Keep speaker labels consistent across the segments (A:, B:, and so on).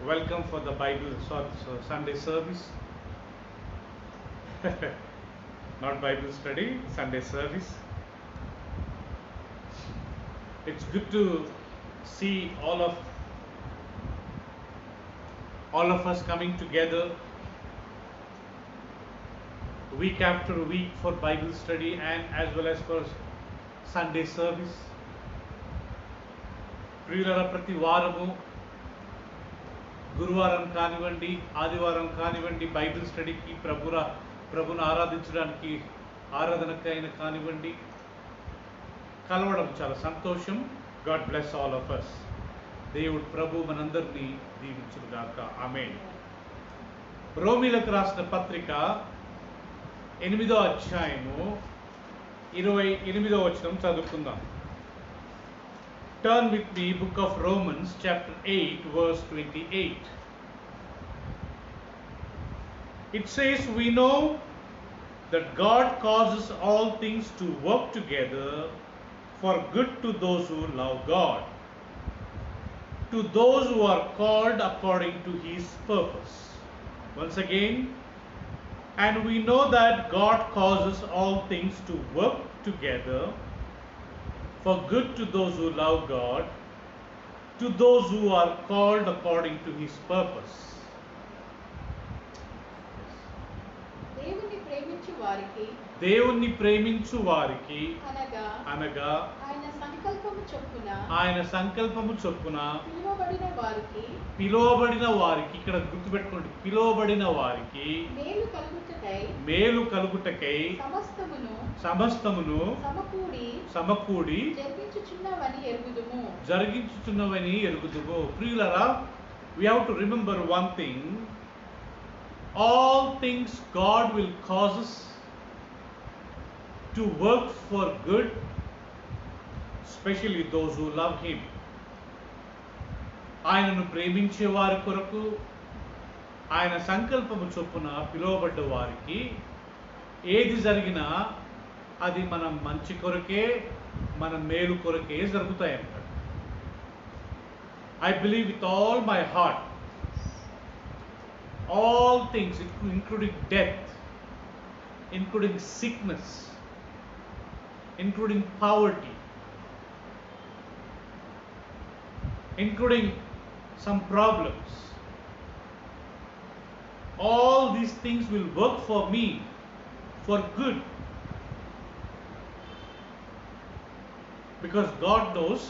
A: Welcome for the Sunday service. Not Bible study, Sunday service. It's good to see all of us coming together week after week for Bible study and as well as for Sunday service. ప్రియులారా, ప్రతి వారము గురువారం కానివ్వండి, ఆదివారం కానివ్వండి, Bible స్టడీకి ప్రభును ఆరాధించడానికి ఆరాధనకైనా కానివ్వండి కలవడం చాలా సంతోషం. God bless all of us. దేవుడు ప్రభు మనందరినీ దీవించుగాక. ఆమేన్. రోమీలకు రాసిన పత్రిక 8వ అధ్యాయము 28వ వచనం చదువుకుందాం. Turn with me, book of Romans, chapter 8, verse 28. It says, we know that God causes all things to work together for good to those who love God, to those who are called according to His purpose. Once again, and we know that God causes all things to work together for good to those who love God, to those who are called according to His purpose. దేవుణ్ణి ప్రేమించు వారికి అనగా ఆయన సంకల్పము చొప్పున పిలువబడిన వారికి ఇక్కడ గుర్తుపెట్టుకోండి, పిలువబడిన వారికి మేలు కలుగుటకై సమస్తమును సమకూడి జరిగించుచున్నవని ఎరుగుదుము. ప్రియులారా, we have to remember one thing. All things God will cause us to work for good, especially those who love Him. ఆయనను ప్రేమించే వారి కొరకు, ఆయన సంకల్పము చొప్పున పిలువబడ్డ వారికి ఏది జరిగినా అది మన మంచి కొరకే, మన మేలు కొరకే జరుగుతాయంట. I believe with all my heart, all things including death, including sickness, including poverty, including some problems, all these things will work for me for good, because God knows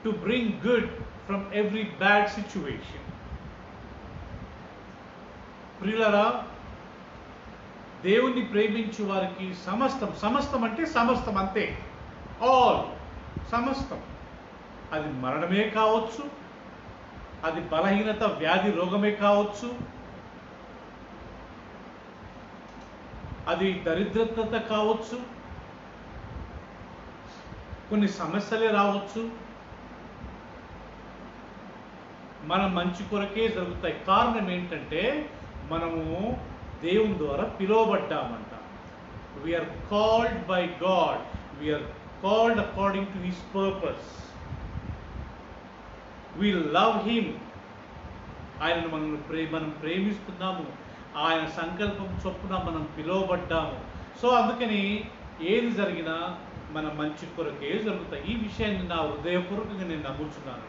A: to bring good from every bad situation. ప్రియులారా, దేవుణ్ణి ప్రేమించు వారికి సమస్తం అంటే సమస్తం అంతే, all సమస్తం. అది మరణమే కావచ్చు, అది బలహీనత వ్యాధి రోగమే కావచ్చు, అది దరిద్రత కావచ్చు, కొన్ని సమస్యలే రావచ్చు, మన మంచి కొరకే జరుగుతాయి. కారణం ఏంటంటే మనము దేవుని ద్వారా పిలువబడ్డామంట. We're called by God, we're called according to his purpose. We love him. ఆయనను మనం ప్రేమిస్తున్నాము, ఆయన సంకల్పం చొప్పున మనం పిలువబడ్డాము. సో అందుకని ఏది జరిగినా మన మంచి కొరకే జరుగుతాయి. ఈ విషయాన్ని నా హృదయపూర్వకంగా నేను నమ్ముచున్నాను.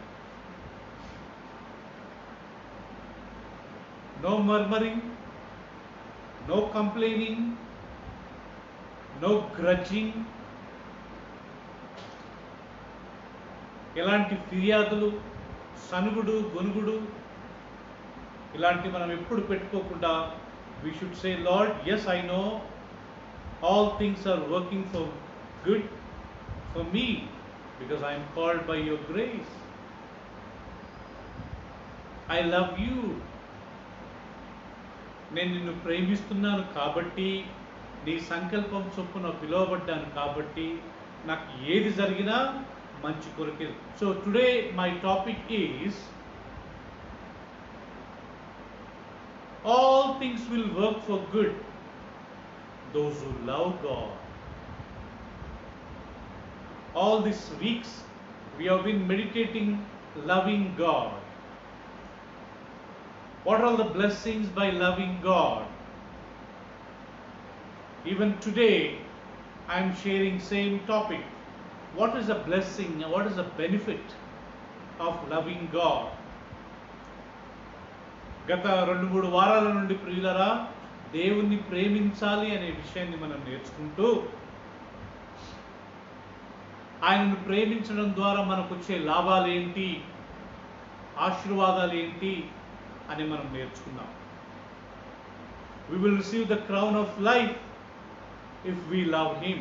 A: No murmuring, no complaining, no grudging, ఎలాంటి ఫిర్యాదులు, సనుగుడు, గొనుగుడు ఇలాంటి మనం ఎప్పుడు పెట్టుకోకుండా we should say, Lord, yes, I know all things are working for good for me because I am called by your grace. I love you. నేను నిన్ను ప్రేమిస్తున్నాను కాబట్టి, నీ సంకల్పం చొప్పున పిలువబడ్డాను కాబట్టి నాకు ఏది జరిగినా మంచి కొరకే. So today my topic is all things will work for good those who love God. All these weeks we have been meditating loving God. What are the blessings by loving God? Even today I am sharing same topic. What is a blessing and what is a benefit of loving God? గత 2-3 వారాల నుండి ప్రియులరా దేవుణ్ణి ప్రేమించాలి అనే విషయాన్ని మనం నేర్చుకుంటూ ఆయనను ప్రేమించడం ద్వారా మనకు వచ్చే లాభాలు ఏంటి, ఆశీర్వాదాలు ఏంటి అని మనం నేర్చుకున్నాం. We will receive the crown of life if we love him.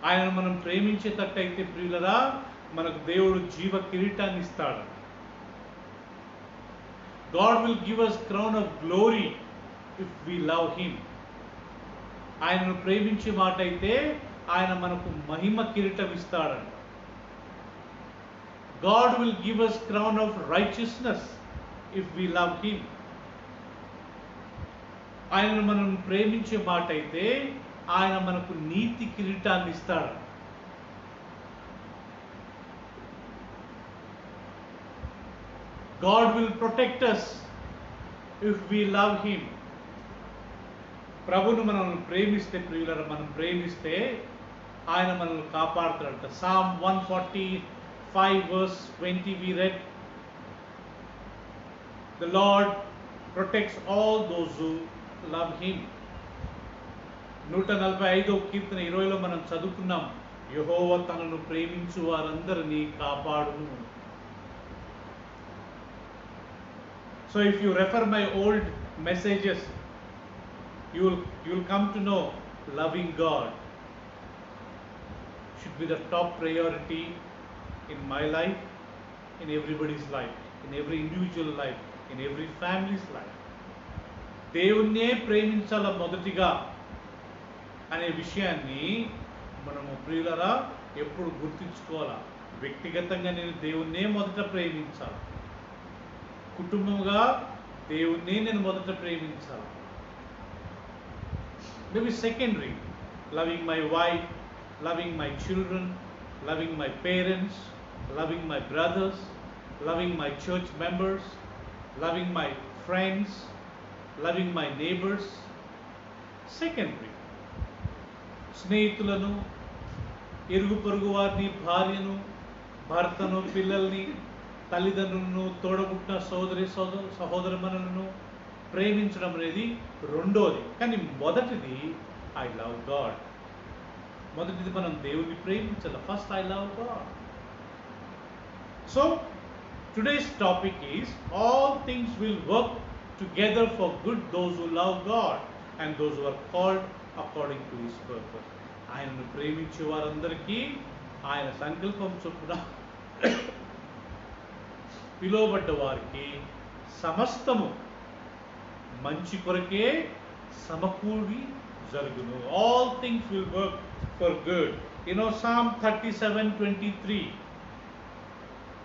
A: ఆయనను మనం ప్రేమించేటట్టయితే ప్రియులరా మనకు దేవుడు జీవ కిరీటాన్ని ఇస్తాడు. God will give us crown of glory if we love him. ఆయనను ప్రేమించే మాట అయితే ఆయన మనకు మహిమ కిరీటం ఇస్తాడంట. God will give us crown of righteousness if we love him. ఆయనను మనం ప్రేమించే మాట అయితే ఆయన మనకు నీతి కిరీటాన్ని ఇస్తాడు. God will protect us if we love him. ప్రభువును మనం ప్రేమిస్తే ప్రియులరా, మనం ప్రేమిస్తే ఆయన మనల్ని కాపాడుతాడంట. Psalm 145 verse 20 we read, the Lord protects all those who love him. 145వ కీర్తన 20లో మనం చదువుకున్నాం, యెహోవా తనను ప్రేమించు వారందరినీ కాపాడును. So if you refer my old messages, you will come to know loving God should be the top priority in my life, in everybody's life, in every individual life, in every family's life. దేవుణ్ణే ప్రేమించాల మొదటిగా అనే విషయాన్ని మనము ప్రియులరా ఎప్పుడు గుర్తుంచుకోవాలా. వ్యక్తిగతంగా నేను దేవుణ్ణే మొదట ప్రేమించాలి, కుటుంబంగా దేవుణ్ణే నేను మొదట ప్రేమించాలి. Maybe secondary, loving my wife, loving my children, loving my parents, loving my brothers, loving my church members, loving my friends, loving my neighbors. Secondary, స్నేహితులను, ఇరుగు పొరుగు వారిని, భార్యను, భర్తను, పిల్లల్ని, తల్లిదండ్రులను, తోడబుట్టిన సహోదరమణులను ప్రేమించడం అనేది రెండోది. కానీ మొదటిది ఐ లవ్ గాడ్. మొదటిది మనం దేవుని ప్రేమించాలి. First I love God. So today's topic is all things will work together for good those who love God and those who are called according to his purpose. ఆయనను ప్రేమించే వారందరికీ ఆయన సంకల్పం చొప్పున పిలువబడ్డ వారికి సమస్తము మంచి కొరకే సమకూడి జరుగును. All things will work for good. Psalm 37:23,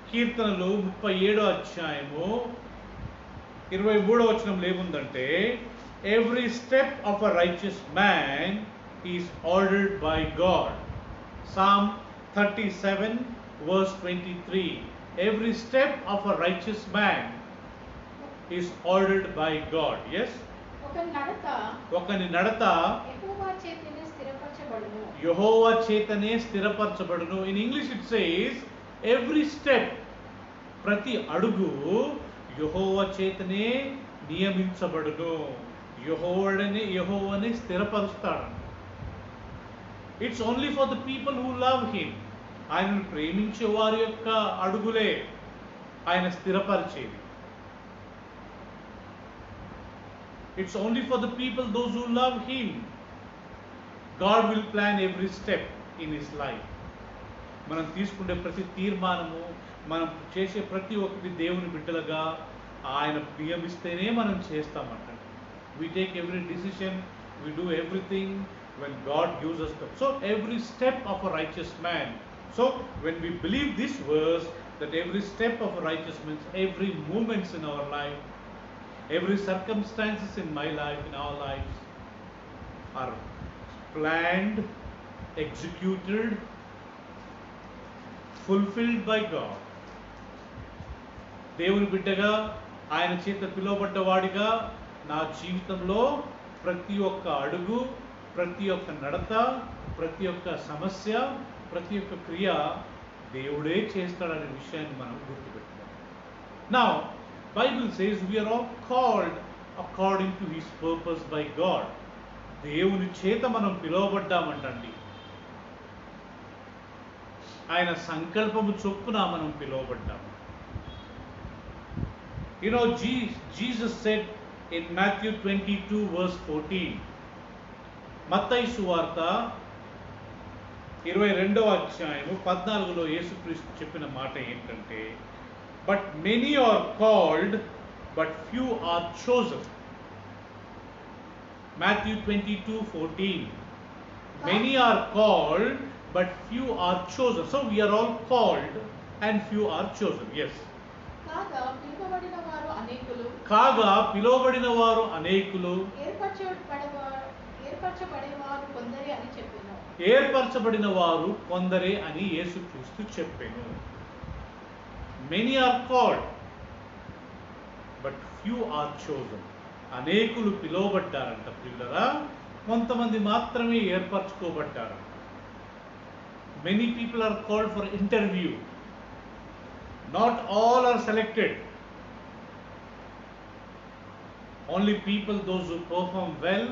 A: కీర్తనలు 37వ అధ్యాయము 23వ వచనంలో ఏముందంటే, every step of a righteous man is ordered by God. Psalm 37 verse 23, every step of a righteous man is ordered by God. Yes, ఒకని నడత యెహోవా చేతనే స్థిరపరచబడును. In English it says every step, ప్రతి అడుగు యెహోవా చేతనే నియమించబడును. యెహోవానే స్థిరపరుస్తాడు. It's only for the people who love him. ఆయనను ప్రేమించే వారి యొక్క అడుగులే ఆయన స్థిరపరిచేది. It's only for the people, those who love him. God will plan every step in his life. మనం తీసుకునే ప్రతి తీర్మానము, మనం చేసే ప్రతి ఒక్కటి దేవుని బిడ్డలుగా ఆయన నియమిస్తేనే మనం చేస్తామంట. We take every decision, we do everything when God gives us the. So every step of a righteous man. So when we believe this verse, that every step of a righteous man, every movements in our life, every circumstances in my life, in our lives, are planned, executed, fulfilled by God. దేవుని బిడ్డగా ఆయన చేత పిలువబడ్డవాడిగా నా జీవితంలో ప్రతి ఒక్క అడుగు, ప్రతి ఒక్క నడత, ప్రతి ఒక్క సమస్య, ప్రతి ఒక్క క్రియ దేవుడే చేస్తాడనే విషయాన్ని మనం గుర్తుపెట్టుకోవాలి. Now Bible says we are all called according to his purpose by God. దేవుని చేత మనం పిలువబడ్డామంటండి. ఆయన సంకల్పము చొప్పున మనం పిలువబడ్డాము. You know, Jesus said in Matthew 22 verse 14, మత్తయి సువార్త 22వ అధ్యాయము 14లో యేసుక్రీస్తు చెప్పిన మాట ఏంటంటే, but many are called but few are chosen. Matthew 22:14, many are called but few are chosen. So we are all called and few are chosen. Yes.
B: కాగా పిలువబడిన వారు
A: అనేకులు ఏర్పరచబడిన వారు కొందరే అని యేసుక్రీస్తు చెప్పెను. Many are called but few are chosen. అనేకులు పిలువబడ్డారంట ప్రియులరా, కొంతమంది మాత్రమే ఏర్పరచుకోబడ్డారు. Many people are called for interview. Not all are selected. Only people those who perform well,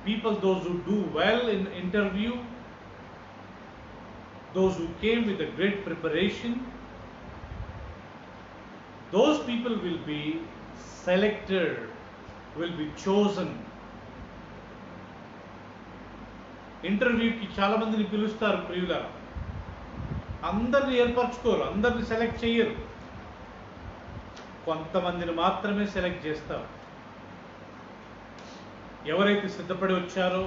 A: people those who do well in interview, those who came with a great preparation, those people will be selected, will be chosen. ఇంటర్వ్యూకి చాలా మందిని పిలుస్తారు ప్రియులారా, అందరిని ఏర్పరచుకోరు, అందరిని select చేయరు, కొంతమందిని మాత్రమే సెలెక్ట్ చేస్తారు. ఎవరైతే సిద్ధపడి వచ్చారో,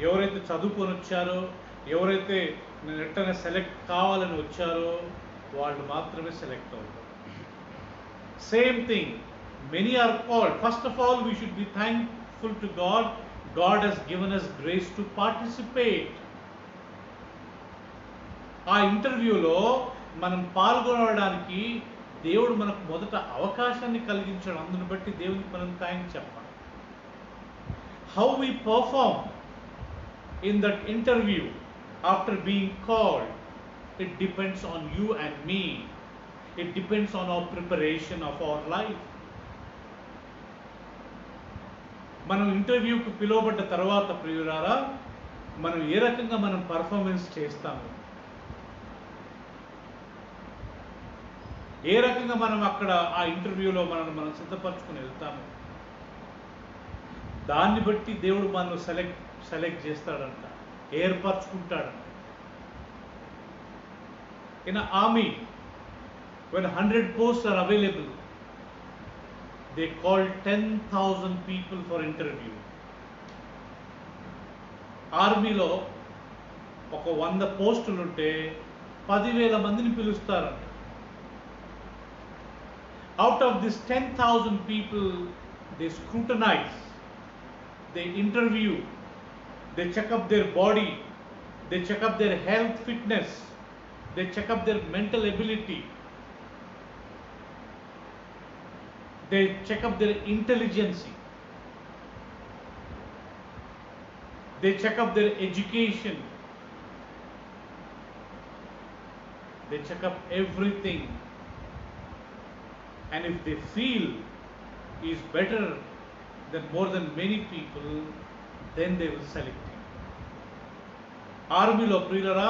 A: ఎవరైతే చదువుకొని వచ్చారో, ఎవరైతే వెంటనే సెలెక్ట్ కావాలని వచ్చారో వాళ్ళు మాత్రమే సెలెక్ట్ అవుతారు. Same thing, many are called. First of all, we should be thankful to God. God has given us grace to participate. ఆ ఇంటర్వ్యూలో మనం పాల్గొనడానికి దేవుడు మనకు మొదట అవకాశాన్ని కలిగించాడు. అందుని బట్టి దేవునికి మనం థాంక్స్ చెప్పాలి. How we perform in that interview after being called, it depends on you and me. It depends on our preparation of our life. మనం ఇంటర్వ్యూకి పిలువబడ్డ తర్వాత ప్రియులారా, మనం ఏ రకంగా మనం పర్ఫార్మెన్స్ చేస్తాము, ఏ రకంగా మనం అక్కడ ఆ ఇంటర్వ్యూలో మనం సిద్ధపరచుకుని వెళ్తాము, దాన్ని బట్టి దేవుడు మనల్ని సెలెక్ట్ చేస్తాడంట, ఏర్పరచుకుంటాడంట. In an army, when 100 posts are available, they call 10,000 people for interview. ఆర్మీలో ఒక 100 పోస్టులు ఉంటే 10,000 మందిని పిలుస్తారంట. Out of this 10,000 people, they scrutinize, they interview, they check up their body, they check up their health fitness, they check up their mental ability, they check up their intelligence, they check up their education, they check up everything, and if they feel he is better than more than many people, then they will select him. ఆర్మీలో ప్రియులరా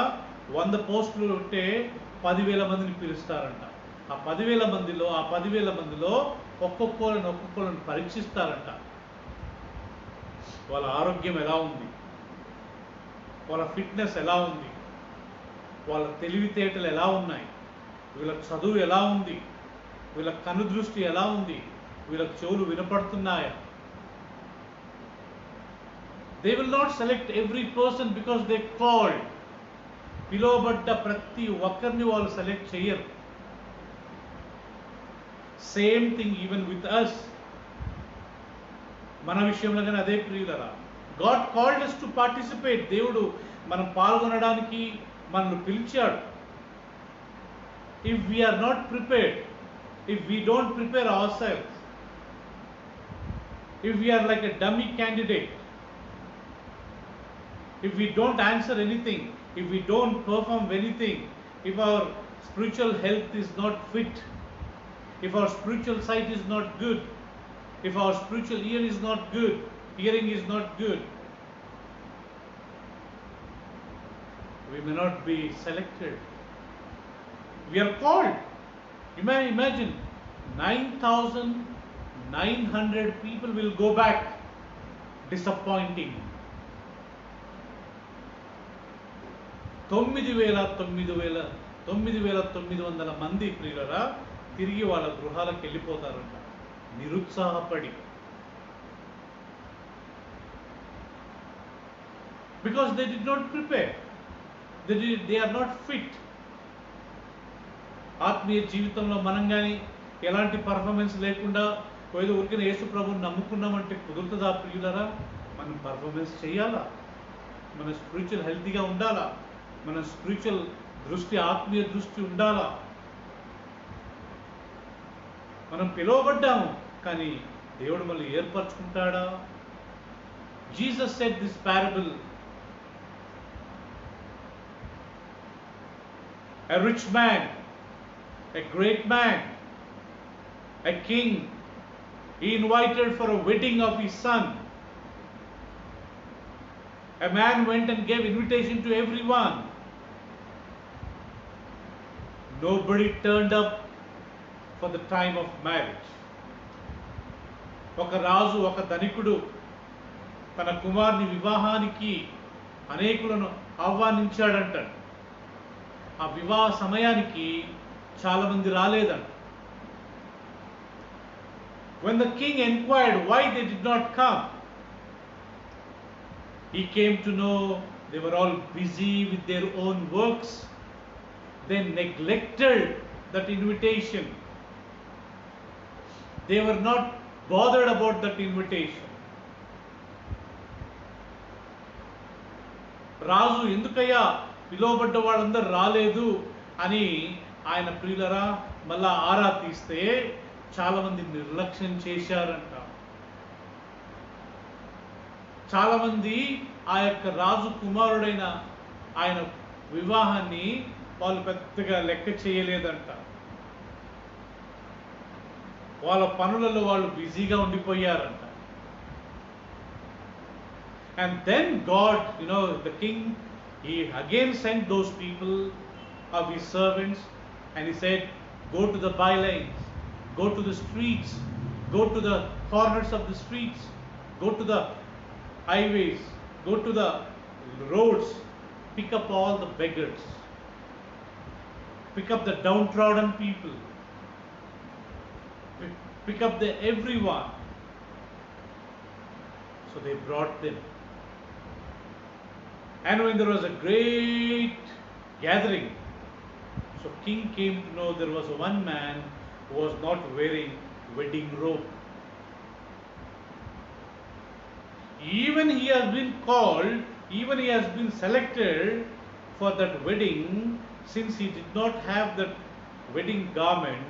A: 100 పోస్టులు ఉంటే 10,000 మందిని పిలుస్తారంట. ఆ 10,000 మందిలో ఒక్కొక్కరిని పరీక్షిస్తారంట. వాళ్ళ ఆరోగ్యం ఎలా ఉంది, వాళ్ళ ఫిట్నెస్ ఎలా ఉంది, వాళ్ళ తెలివితేటలు ఎలా ఉన్నాయి, వీళ్ళ చదువు ఎలా ఉంది, వీళ్ళ కనుదృష్టి ఎలా ఉంది, వీళ్ళ చెవులు వినపడుతున్నాయా. They will not select every person because they called. పిలువబడ్డ ప్రతి ఒక్కరిని వాళ్ళు సెలెక్ట్ చేయరు. Same thing even with us. మన విషయంలో కానీ అదే ప్రియులరా. God called us to participate. దేవుడు మనం పాల్గొనడానికి మనల్ని పిలిచాడు. If we are not prepared, if we don't prepare ourselves, if we are like a dummy candidate, if we don't answer anything, if we don't perform anything, if our spiritual health is not fit, if our spiritual sight is not good, if our spiritual ear is not good, hearing is not good, we may not be selected. We are called. You may imagine 9,900 people will go back disappointing. 9,900 మంది ప్రియులరా తిరిగి వాళ్ళ గృహాలకు వెళ్ళిపోతారంట నిరుత్సాహపడి. Because they did not prepare. They are not fit. ఆత్మీయ జీవితంలో మనం కానీ ఎలాంటి పర్ఫార్మెన్స్ లేకుండా ఏదో ఊరికిన యేసు ప్రభువుని నమ్ముకున్నామంటే కుదురుతుందా ప్రియులరా? మనం పర్ఫార్మెన్స్ చేయాలా, మన స్పిరిచువల్ హెల్తీగా ఉండాలా, మన స్పిరిచువల్ దృష్టి ఆత్మీయ దృష్టి ఉండాలా. మనం పిలువబడ్డాము కానీ దేవుడు మళ్ళీ ఏర్పరచుకుంటాడా? Jesus said this parable. A rich man, a great man, a king, he invited for a wedding of his son. A man went and gave invitation to everyone. Nobody turned up for the time of marriage. ఒక రాజు, ఒక ధనికుడు తన కుమారుని వివాహానికి అనేకులను ఆహ్వానించాడంట. ఆ వివాహ సమయానికి చాలా మంది రాలేదంట. When the king inquired why they did not come, he came to know they were all busy with their own works. They neglected that invitation. They were not bothered about that invitation. రాజు ఎందుకయ్యా పిలువబడ్డ వాళ్ళందరూ రాలేదు అని ఆయన ప్రియులరా మళ్ళా ఆరా తీస్తే చాలా మంది నిర్లక్ష్యం చేశారంట. చాలా మంది ఆ యొక్క రాజు కుమారుడైన ఆయన వివాహాన్ని వాళ్ళు పెద్దగా లెక్క చేయలేదంట. వాళ్ళ పనులలో వాళ్ళు బిజీగా ఉండిపోయారంట. And then God, the king, he again sent those people of his servants and he said, go to the bylanes, go to the streets, go to the corners of the streets, go to the highways, go to the roads, pick up all the beggars, pick up the downtrodden people, pick up the everyone. So they brought them. And when there was a great gathering, so king came to know there was one man who was not wearing wedding robe. Even he has been called, even he has been selected for that wedding, since he did not have that wedding garment,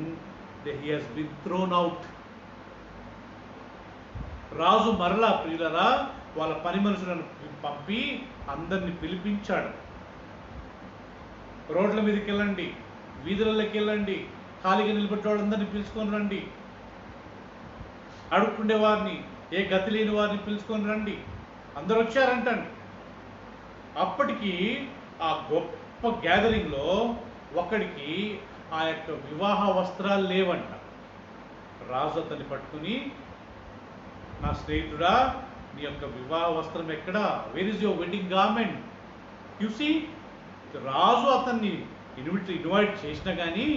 A: that he has been thrown out. రాజు మరలా ప్రియులరా వాళ్ళ పని మనుషులను పంపి అందరిని పిలిపించాడు. రోడ్ల మీదకి వెళ్ళండి, వీధులలోకి వెళ్ళండి, ఖాళీగా నిలబెట్టే వాళ్ళందరినీ పిలుచుకొని రండి, అడుక్కుండే వారిని, ఏ గతి లేని వారిని పిలుచుకొని రండి. అందరూ వచ్చారంటండి. అప్పటికి ఆ గొప్ప గ్యాదరింగ్లో ఒకడికి ఆ యొక్క వివాహ వస్త్రాలు లేవంట. రాజు అతన్ని పట్టుకుని, నా స్నేహితుడా, నీ యొక్క వివాహ వస్త్రం ఎక్కడా? Where is your wedding garment? You see, రాజు అతన్ని ఇన్వైట్ చేసినా కానీ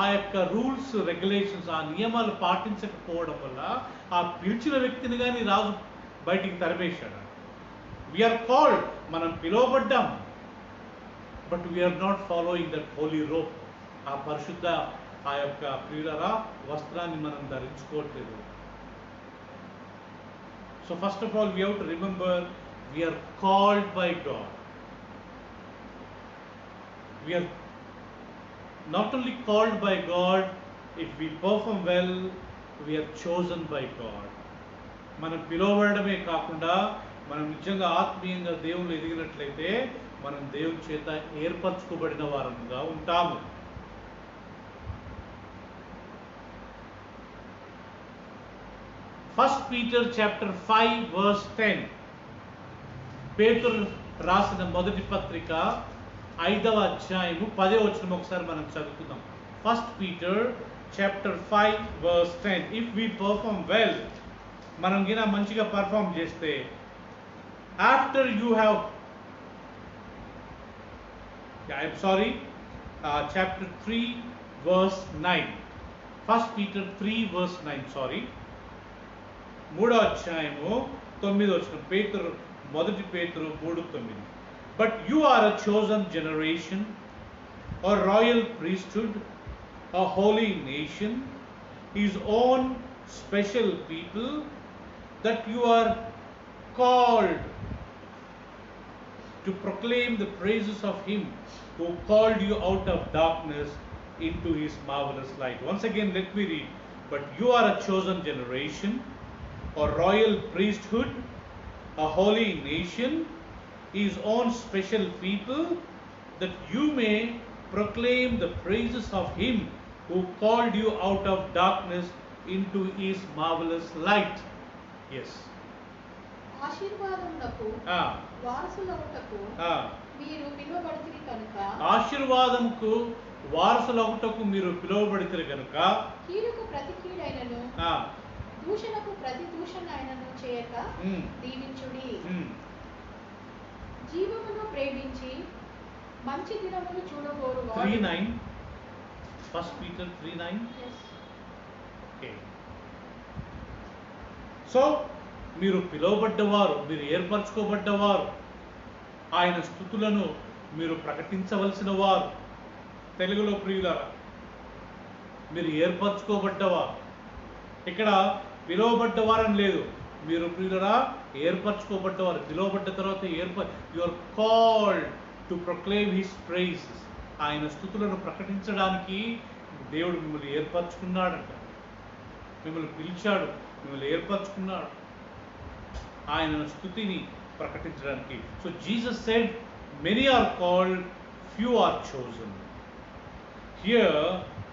A: ఆ యొక్క రూల్స్ రెగ్యులేషన్స్, ఆ నియమాలు పాటించకపోవడం వల్ల ఆ పిలిచిన వ్యక్తిని కానీ రాజు బయటికి తరిమేశాడు. వీఆర్ కాల్డ్, మనం పిలువబడ్డాం, but we're not following that holy rope. ఆ పరిశుద్ధ ఆ యొక్క ప్రియులరా వస్త్రాన్ని మనం ధరించుకోవట్లేదు. So first of all, we have to remember we are called by God. We are not only called by God, If we perform well, we are chosen by God. మనం పిలువబడమే కాకుండా మనం నిజంగా ఆత్మీయంగా దేవుళ్ళు ఎదిగినట్లయితే మనం దేవుని చేత ఏర్పరచుకోబడిన వారంగా ఉంటాము. First Peter chapter 5 verse 10. పేతురు రాసిన మొదటి పత్రిక 5వ అధ్యాయము 10వ వచనం ఒకసారి మనం చదువుకుందాం. First Peter chapter 5 verse 10. If we perform well, మనం గిన మంచిగా పర్ఫార్మ్ చేస్తే, after you have chapter 3 verse 9. First Peter 3 verse 9, sorry, 3వ అధ్యాయము 9వ వచనం. పేతురు మొదటి పేతురు 3:9. But you are a chosen generation, a royal priesthood, a holy nation, his own special people, that you are called to proclaim the praises of him who called you out of darkness into his marvelous light. Once again, let me read. But you are a chosen generation, a royal priesthood, a holy nation, his own special people, that you may proclaim the praises of him who called you out of darkness into his marvelous light. Yes.
B: ఆశీర్వాదమునకు వారసులగుటకు మీరు పిలువబడితిరి కనుక,
A: ఆశీర్వాదముకు వారసులగుటకు మీరు పిలువబడితిరి కనుక,
B: కీడుకు ప్రతి కీడైనను దూషణకు ప్రతి దూషణైనను చేయక దీవించుడి. జీవమును ప్రేమించి మంచి దినములు చూడగోరు
A: 3:9. First Peter 3:9. ఓకే. సో మీరు పిలువబడ్డవారు, మీరు ఏర్పరచుకోబడ్డవారు, ఆయన స్తుతులను మీరు ప్రకటించవలసిన వారు. తెలుగులో ప్రియులారా, మీరు ఏర్పరచుకోబడ్డవారు. ఇక్కడ పిలువబడ్డవారని లేదు, మీరు ప్రియులరా ఏర్పరచుకోబడ్డవారు. పిలువబడ్డ తర్వాత you are called to proclaim his praises. ఆయన స్తుతులను ప్రకటించడానికి దేవుడు మిమ్మల్ని ఏర్పరచుకున్నాడంట. మిమ్మల్ని పిలిచాడు, మిమ్మల్ని ఏర్పరచుకున్నాడు ఆయన స్తుతిని ప్రకటించడానికి. So Jesus said, many are called, few are chosen. Here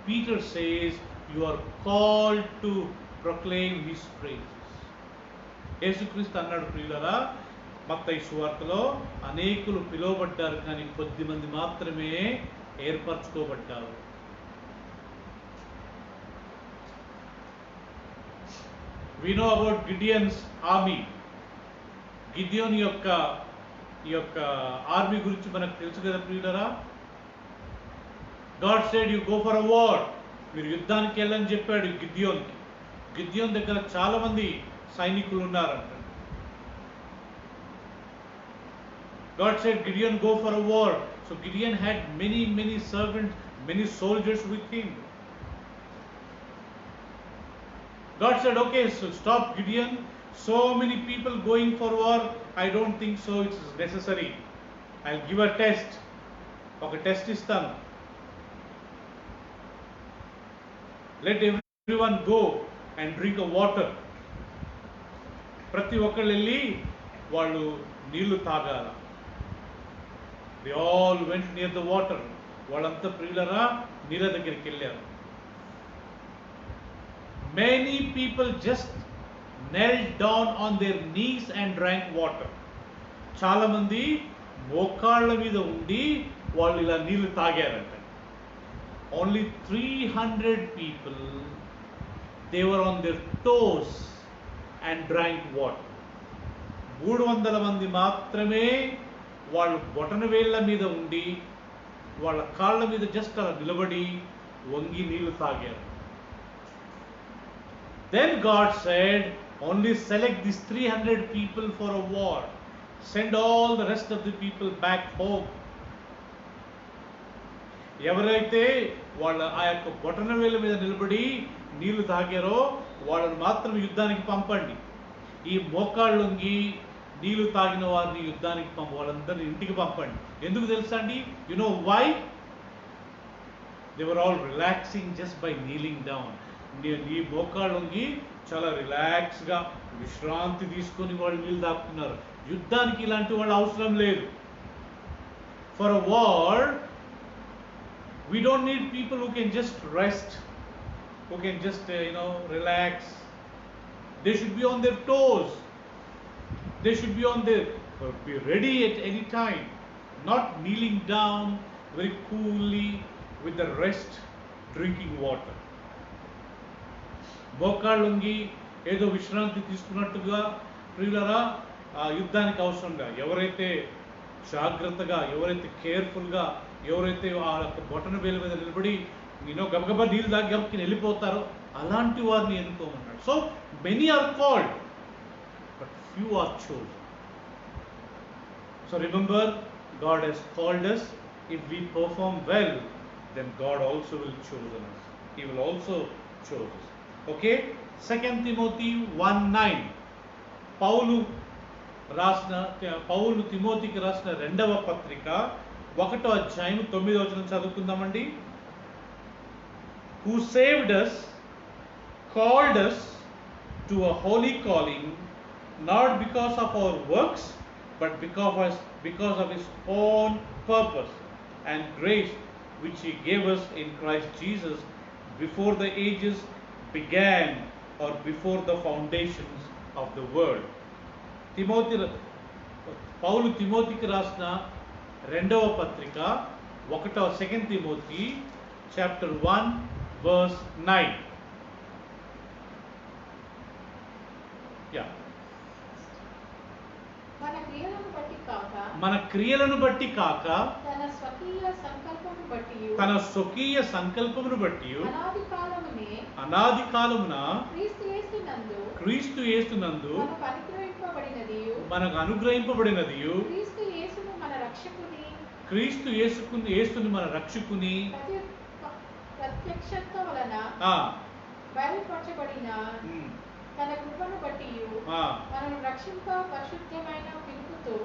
A: Peter says, you are called to proclaim his praises. యేసుక్రీస్తు అన్నాడు ప్రియులారా మత్తయి సువార్తలో, అనేకులు పిలువబడ్డారు కానీ కొద్ది మంది మాత్రమే ఏర్పరచుకోబడ్డారు. We know about Gideon's army. గిద్యోని యొక్క ఆర్మీ గురించి మనకు తెలుసు కదా ప్రియులారా. God said, you go for a war. మీరు యుద్ధానికి వెళ్ళని చెప్పాడు గిద్యోన్కి. గిద్యోన్ దగ్గర చాలా మంది సైనికులు ఉన్నారంట. God said, Gideon, go for a war. So Gideon had many servants, many soldiers with him. God said, okay, so stop Gideon. So many people going for war. I don't think so. It's necessary. I'll give a test. Okay, test istanu. Let everyone go and drink a water. ప్రతి ఒక్కళ్ళు వెళ్ళి వాళ్ళు నీళ్లు తాగాల. They all went near the water. వాళ్ళంతా ప్రియులరా నీళ్ళ దగ్గరికి వెళ్ళారు. Many people just knelt down on their knees and drank water. చాలా మంది మోకాళ్ళ మీద ఉండి వాళ్ళు ఇలా నీళ్లు తాగారంట. Only 300 people, they were on their toes and drank water. 300 మంది మాత్రమే వాళ్ళు బొటన వేళ్ళ మీద ఉండి వాళ్ళ కాళ్ళ మీద జస్ట్ అలా నిలబడి వంగి నీళ్లు తాగారు. Then God said, only select these 300 people for a war. Send all the rest of the people back home. ఎవరైతే వాళ్ళ ఆ యొక్క బొటన వేళ్ళ మీద నిలబడి నీళ్లు తాగారో వాళ్ళని మాత్రం యుద్ధానికి పంపండి. ఈ మోకాళ్ళొంగి నీళ్లు తాగిన వారిని యుద్ధానికి వాళ్ళందరినీ ఇంటికి పంపండి. ఎందుకు తెలుసా అండి? You know why? They were all relaxing just by kneeling down. నీ మోకాళ్ళు వంగి చాలా రిలాక్స్గా విశ్రాంతి తీసుకొని వాళ్ళు నీళ్ళు తాకుతున్నారు. యుద్ధానికి ఇలాంటి వాళ్ళు అవసరం లేదు. For a war, we don't need people who can just rest, who can just relax. They should be on their toes. They should be be ready at any time, not kneeling down very coolly with the rest, drinking water. మోకాళ్ళొంగి ఏదో విశ్రాంతి తీసుకున్నట్టుగా ప్రియులరా యుద్ధానికి అవసరంగా ఎవరైతే జాగ్రత్తగా, ఎవరైతే కేర్ఫుల్గా, ఎవరైతే ఆ బొటన వేలు మీద నిలబడి గబగబా నీళ్ళు దాకా గబకి వెళ్ళిపోతారో అలాంటి వారిని ఎన్నుకోమన్నాడు. So many are called but few are chosen. So remember, God has called us. If we perform well, then God also will choose us. He will also choose us. Okay? 2 Timothy 1:9. పౌలు తిమోతికి రాసిన రెండవ పత్రిక 1వ అధ్యాయం 9వ వచనం చదువుకుందామండి. Who saved us, called us to a holy calling, not because of our works, but because of His own purpose and grace, which He gave us in Christ Jesus before the ages began, or before the foundations of the world. పౌలు తిమోతికి రాసిన రెండవ పత్రిక 2 Timothy chapter 1 verse 9. Yeah. మన క్రియలను బట్టి కాక తన స్వకీయ సంకల్పమును బట్టి అనాది కాలమున క్రీస్తు యేసునందు మనకు అనుగ్రహింపబడినది, క్రీస్తు యేసుని మన రక్షకుని
B: ప్రత్యక్షత వలన బయలుపరచబడిన తన కృపను బట్టి మనల్ని రక్షింప పరిశుద్ధమైన పిలుపుతో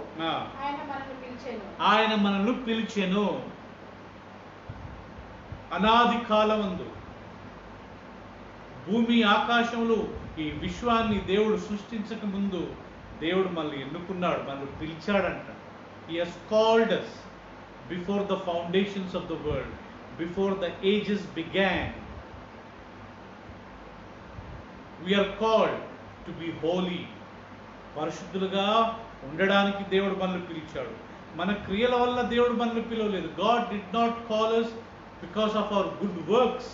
B: ఆయన మనల్ని పిలిచెను.
A: అనాది కాలమందు భూమి ఆకాశములు ఈ విశ్వాన్ని దేవుడు సృష్టించక ముందు దేవుడు మనల్ని ఎన్నుకున్నాడు, మనల్ని పిలిచాడంట. He has called us before the foundations of the world, before the ages began. We are called to be holy. పరిశుద్ధులుగా ఉండడానికి దేవుడు మనల్ని పిలిచాడు. మన క్రియల వల్ల దేవుడు మనల్ని పిలవలేదు. God did not call us because of our good works.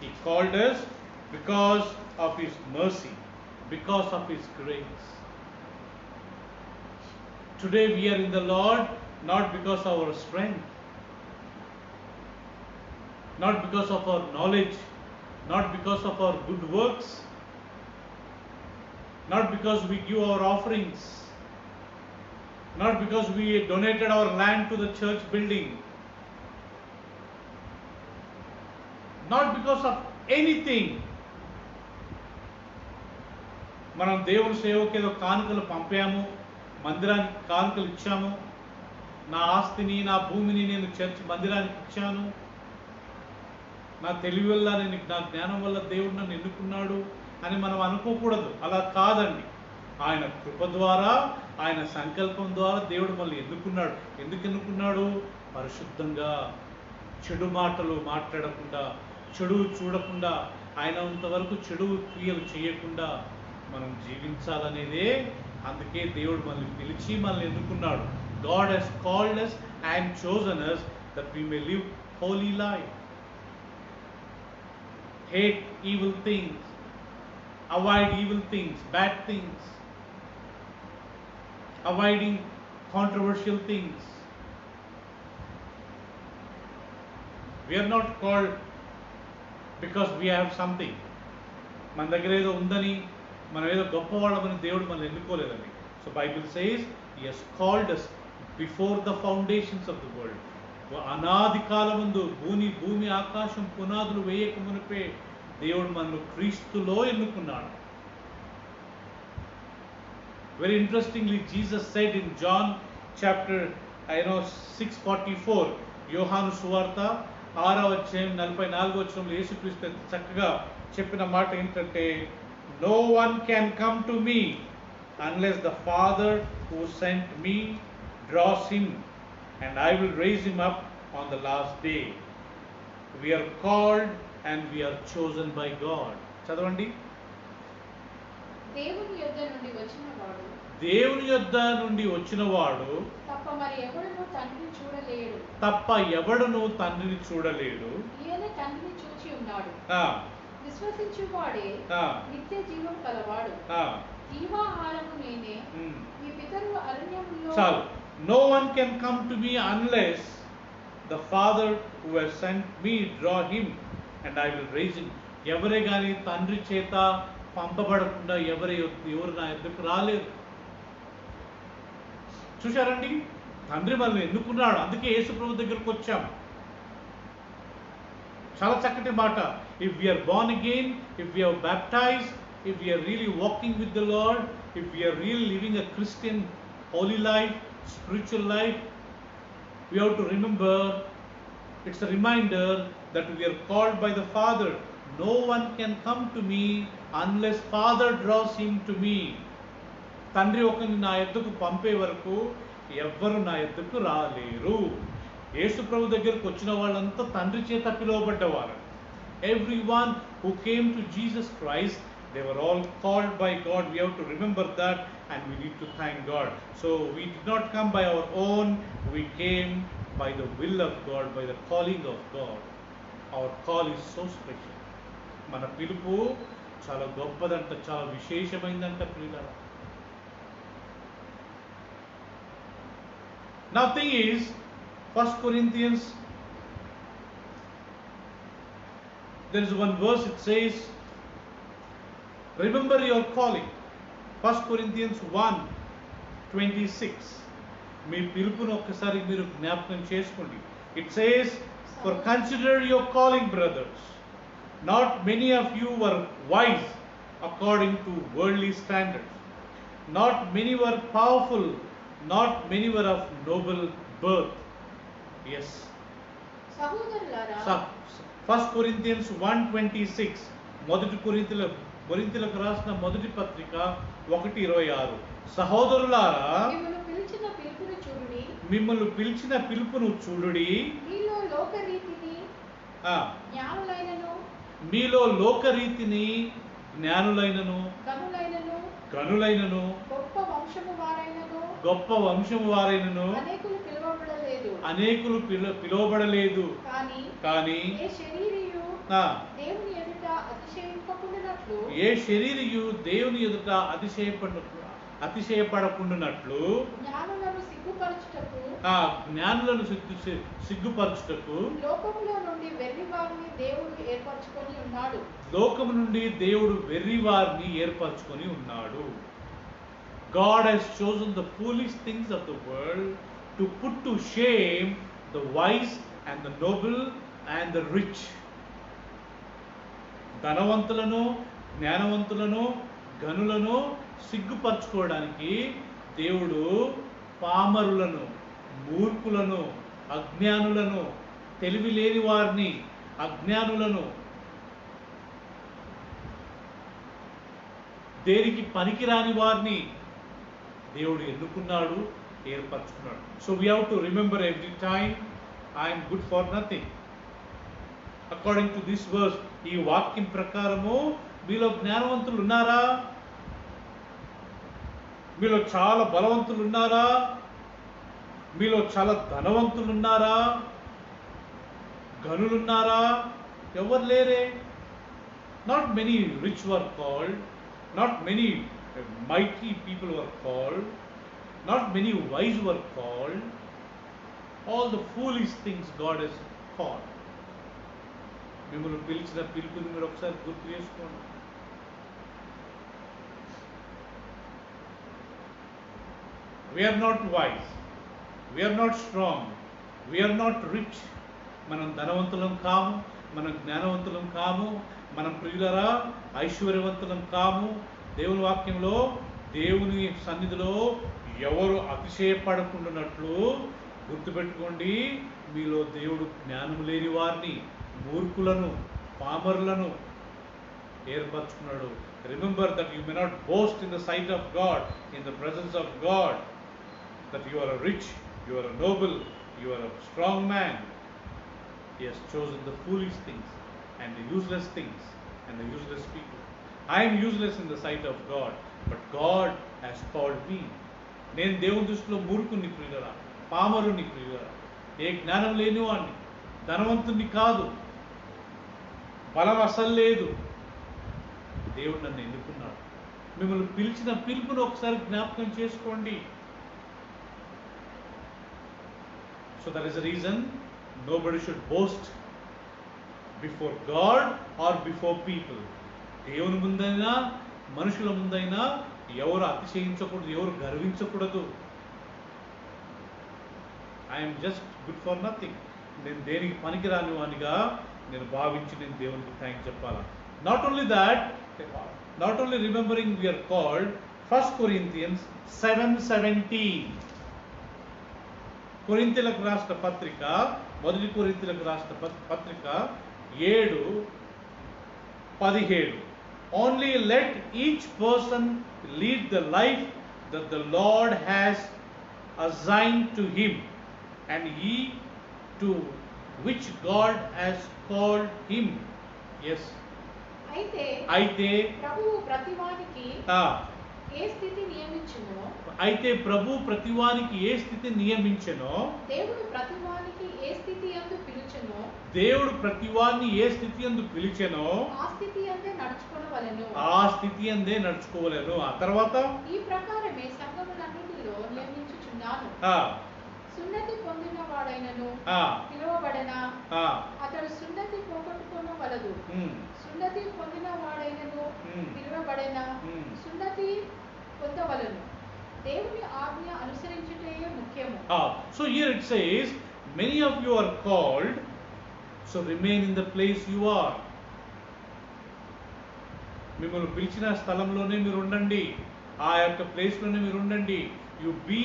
A: He called us because of His mercy, because of His grace. Today we are in the Lord not because of our strength, not because of our knowledge, not because of our good works, not because we give our offerings, not because we donated our land to the church building, not because of anything. మనం దేవుని సేవకి ఏదో కానుకలు పంపాము, మందిరానికి కానుకలు ఇచ్చాము, నా ఆస్తిని నా భూమిని నేను చర్చ్ మందిరానికి ఇచ్చాను, నా తెలివి వల్ల నా జ్ఞానం వల్ల దేవుడు నన్ను ఎన్నుకున్నాడు అని మనం అనుకోకూడదు. అలా కాదండి. ఆయన కృప ద్వారా, ఆయన సంకల్పం ద్వారా దేవుడు మళ్ళీ ఎన్నుకున్నాడు. ఎందుకు ఎన్నుకున్నాడు? పరిశుద్ధంగా, చెడు మాటలు మాట్లాడకుండా, చెడు చూడకుండా, ఆయన అంతవరకు చెడు క్రియలు చేయకుండా మనం జీవించాలనేదే. అందుకే దేవుడు మనల్ని పిలిచి మనల్ని ఎన్నుకున్నాడు. God has called us and chosen us that we may live holy life. Hate evil things, avoid evil things, bad things, avoiding controversial things. We are not called because we have something. మన దగ్గర ఏదో ఉందని, మనం ఏదో గొప్పవాళ్ళమని దేవుడు మనల్ని ఎన్నుకోలేదండి. So Bible says He has called us before the foundations of the world. అనాది కాలమందు భూమి ఆకాశం పునాదులు వేయక మునిపే దేవుడు మనల్ని క్రీస్తులో ఎన్నుకున్నాడు. Very interestingly, Jesus said in John chapter 6:44, యోహాను సువార్త 6వ అధ్యాయం 44వ వచనంలో యేసుక్రీస్తు చక్కగా చెప్పిన మాట ఏంటంటే, no one can come to me unless the father who sent me draws him and I will raise him up on the last day. We are called and we are chosen by God. చదవండి.
B: దేవుని యొద్ద నుండి వచ్చినవాడు తప్ప
A: ఎవడును తండ్రిని చూడలేడు.
B: ఈయన తండ్రిని చూచి ఉన్నాడు. విశ్వసించువాడే నిత్య జీవం కలవాడు. జీవాహారము నేనే. మీ పితరులు అరణ్యములో.
A: చాలు. No one can come to me unless the Father who has sent me draw him and I will raise him. ఎవరే గాని తండ్రి చేత పంపబడకుండా ఎవరు నా ఎదుకు రాలేరు. చూశారండి, తండ్రి మనల్ని ఎన్నుకున్నాడు. అందుకే యేసు ప్రభు దగ్గరకు వచ్చాం. చాలా చక్కటి మాట. If we are born again, if we are baptized, if we are really walking with the Lord, if we are really living a Christian holy life, spiritual life, we have to remember, it's a reminder that we are called by the Father. No one can come to me unless Father draws him to me. తండ్రి ఒకరిని నా యొద్దకు పంపే వరకు ఎవ్వరు నా యొద్దకు రాలేరు. యేసు ప్రభు దగ్గరకు వచ్చిన వాళ్ళంతా తండ్రి చేత పిలువబడ్డవారు. Everyone who came to Jesus Christ, they were all called by God. We have to remember that and we need to thank God. So we did not come by our own, we came by the will of God, by the calling of God. Our call is so special. మన పిలుపు చాలా గొప్పదంట, చాలా విశేషమైందంట ప్రియులారా. Now thing is, 1 Corinthians, there is one verse, it says, remember your calling. 1 Corinthians 1:26. మీ పిలుపును ఒక్కసారి మీరు జ్ఞాపకం చేసుకోండి. It says, for consider your calling, brothers. Not many of you were wise according to worldly standards. Not many were powerful. Not many were of noble birth. Yes.
B: సహోదరులారా,
A: 1 Corinthians 1:26. మొదటి కొరింథీయులకు రాసిన మొదటి పత్రిక 1:26. సహోదరులారా, మిమ్మల్ని పిలిచిన పిలుపును చూడుడి. మీలో లోకరీతిని జ్ఞానులైనను గనులైనను గొప్ప వంశము వారైనను అనేకులు పిలువబడలేదు. కానీ ఏ శరీరియు దేవుని ఎదుట అతిశయపడకుండానట్లు జ్ఞానులను సిగ్గుపరచుటకు లోకము నుండి దేవుడు వెర్రివారిని ఏర్పరచుకొని ఉన్నాడు. God has chosen the foolish things of the world to put to shame the wise and the noble and the rich. ధనవంతులను, జ్ఞానవంతులను, గనులను సిగ్గుపరచుకోవడానికి దేవుడు పామరులను, మూర్ఖులను, అజ్ఞానులను, తెలివి లేని వారిని, అజ్ఞానులను, దేనికి పనికిరాని వారిని దేవుడు ఎన్నుకున్నాడు, ఏర్పరచుకున్నాడు. So we have to remember every time I'm good for nothing. According to this verse, ఈ వాక్యం ప్రకారము మీలో జ్ఞానవంతులు ఉన్నారా? మీలో చాలా బలవంతులు ఉన్నారా? మీలో చాలా ధనవంతులు ఉన్నారా? గనులున్నారా? ఎవరు లేరే. Not many rich were called, not many mighty people were called, not many wise were called. All the foolish things God has called. మిమ్మల్ని పిలిచిన పిలుపుని మీరు ఒకసారి గుర్తు చేసుకోండి. We are not wise, we are not strong, we are not rich. మనం ధనవంతులం కాము, మనం జ్ఞానవంతులం కాము, మనం ప్రియులరా ఐశ్వర్యవంతులం కాము. దేవుని వాక్యంలో, దేవుని సన్నిధిలో ఎవరు అతిశయపడకుండానట్లు గుర్తుపెట్టుకోండి, మీలో దేవుడు జ్ఞానం లేని వారిని, మూర్ఖులను, పామరులను ఏర్పరచుకున్నాడు. Remember that you may not boast in the sight of God, in the presence of God, that you are rich, you are noble, you are strong man. He has chosen the foolish things and the useless things and the useless people. I am useless in the sight of God, but God has called me. నేను దేవుని దృష్టిలో మూర్ఖుని ప్రియులరా, పామరుని ప్రియులరా, ఏ జ్ఞానం లేని వాడిని, ధనవంతుని కాదు, బలం అసలు లేదు. దేవుడు నన్ను ఎన్నుకున్నాడు. మిమ్మల్ని పిలిచిన పిలుపును ఒకసారి జ్ఞాపకం చేసుకోండి. So that is the reason nobody should boast before God or before people. దేవుని ముందైనా మనుషుల ముందైనా ఎవరు అతిశయించకూడదు, ఎవరు గర్వించకూడదు. I'm just good for nothing. నేను దేనికి పనికిరాని వానిగా నేను భావించి నేను దేవునికి థ్యాంక్స్ చెప్పాలా. Not only that, not only remembering we are called. 1 Corinthians 7:17, కొరింథీయులకు రాసిన పత్రిక, మొదటి కొరింథీయులకు రాసిన పత్రిక 7:17. Only let each person lead the life that the Lord has assigned to him, and he to which God has called him. Yes. అయితే
B: ప్రభువు ప్రతివానికి ఏ స్థితి నియమించునో,
A: అయితే ప్రభు ప్రతివానికి ఏ స్థితి నియమించెనో,
B: దేవుడు ప్రతివానికి ఏ స్థితి యందు పిలుచెనో,
A: దేవుడు ప్రతివాన్ని ఏ స్థితి యందు పిలిచెనో
B: ఆ స్థితి యందే నడుచుకొనవలెను,
A: ఆ స్థితి యందే నడుచుకోవలెను. ఆ తర్వాత
B: ఈ ప్రకారమే సంఘములన్నిటిలో నియమించుచున్నాను. సున్నతి పొందిన వాడైనను పిలువబడనా అతడు సున్నతి పోగొట్టుకొనవలదు, సున్నతి పొందిన వాడైనను పిలువబడనా సున్నతి పొందవలెను. దేవుని ఆజ్ఞ అనుసరించుటే ముఖ్యము.
A: So here it says, many of you are called, so remain in the place you are. మిమ్మల్ని పిలిచిన స్థలంలోనే మీరు ఉండండి, ఆ యొక్క ప్లేస్లోనే మీరు ఉండండి. You be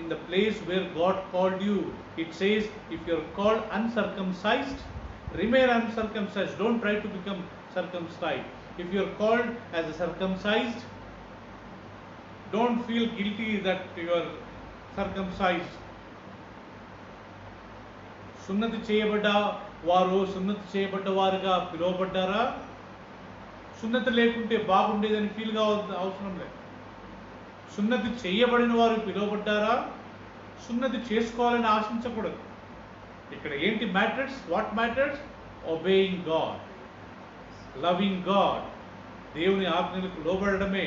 A: in the place where God called you. It says, if you are called uncircumcised, remain uncircumcised. Don't try to become circumcised. If you are called as a circumcised, don't feel guilty that you are circumcised. సున్నతి చేయబడ్డ వారు సున్నతి చేయబడ్డ వారుగా పిలువబడ్డారా? సున్నతి లేకుంటే బాగుండేదని feel కావాల్సిన అవసరం లేదు. సున్నతి చేయబడిన వారు పిలువబడ్డారా? సున్నతి చేసుకోవాలని ఆశించకూడదు. ఇక్కడ ఏంటి matters? What matters? Obeying God, loving God. దేవుని ఆజ్ఞలకు లోబడడమే,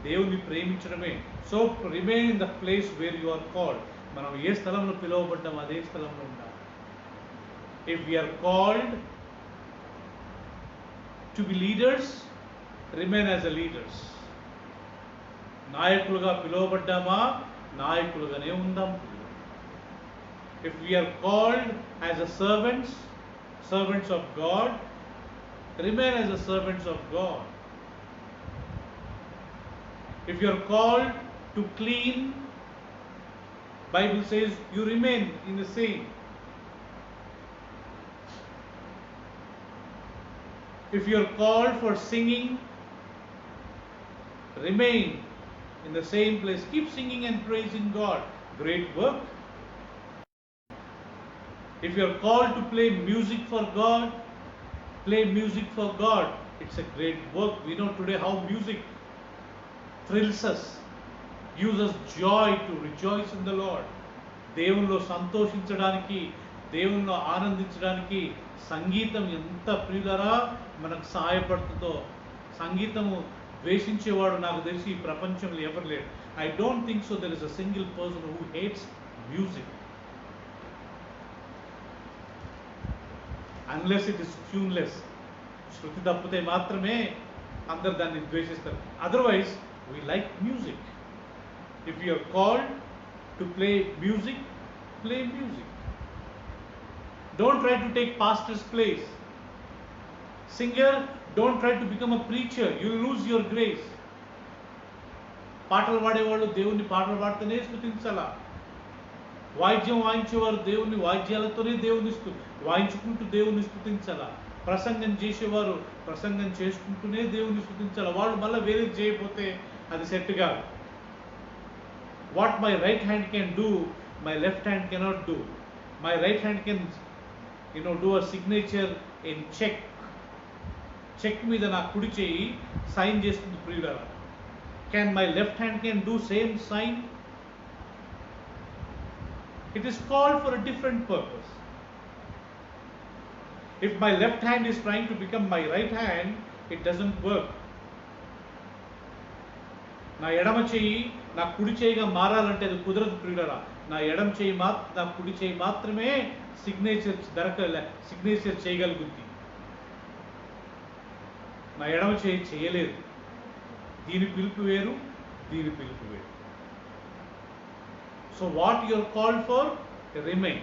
A: దేవుని ప్రేమించడమే. So remain in the place where you are called. మనం ఏ స్థలంలో పిలువబడ్డాం అదే స్థలంలో ఉండాలి. If we are called to be leaders, remain as a leaders. నాయకులుగా పిలువబడ్డామా? నాయకులుగానే ఉందాం. If we are called as a servants of God, remain as the servants of God. If you are called to clean, Bible says you remain in the same. If you are called for singing, remain in the same place. Keep singing and praising God. Great work. If you are called to play music for God, play music for God. It's a great work. We know today how music thrills us, gives us joy to rejoice in the Lord. దేవునిలో సంతోషించడానికి, దేవునిలో ఆనందించడానికి సంగీతం ఎంత ప్రియులరా మనకు సహాయపడుతుందో. సంగీతము ద్వేషించేవాడు నాకు తెలిసి ఈ ప్రపంచంలో ఎవరు లేడు. I don't think so there is a single person who hates music unless it is tuneless. శృతి తప్పితే మాత్రమే అందరు దాన్ని ద్వేషిస్తారు. Otherwise we like music. If you are called to play music, play music. Don't try to take pastor's place. Singer, don't try to become a preacher. You will lose your grace. పాటలు పాడేవాళ్ళు దేవుని పాటలు పాడితేనే స్తుతించాలా. వాయిద్యం వాయించేవారు దేవుని వాయిద్యాలతోనే వాయించుకుంటూ దేవుని స్తుతించాలా. ప్రసంగం చేసేవారు ప్రసంగం చేసుకుంటూనే దేవుని స్తుతించాలా. వాళ్ళు మళ్ళీ వేరే చేయకపోతే అది సెట్ కాదు. What my right hand can do, my left hand cannot do. My right hand can do a signature in cheque మీద నా కుడి చేయి సైన్ చేస్తుంది ప్రియులారా. Can my left hand can do same sign? It is called for a different purpose. If my left hand is trying to become my right hand, it doesn't work. నా ఎడమ చేయి నా కుడి చేయిగా మారాలంటే అది కుదరదు ప్రియులారా. నా కుడి చేయి మాత్రమే సిగ్నేచర్ చేయగలుగుద్ది. నా ఎడమ చేయి చేయలేదు. దీని పిలుపు వేరు, దీని పిలుపు వేరు. So what you are called for, remain.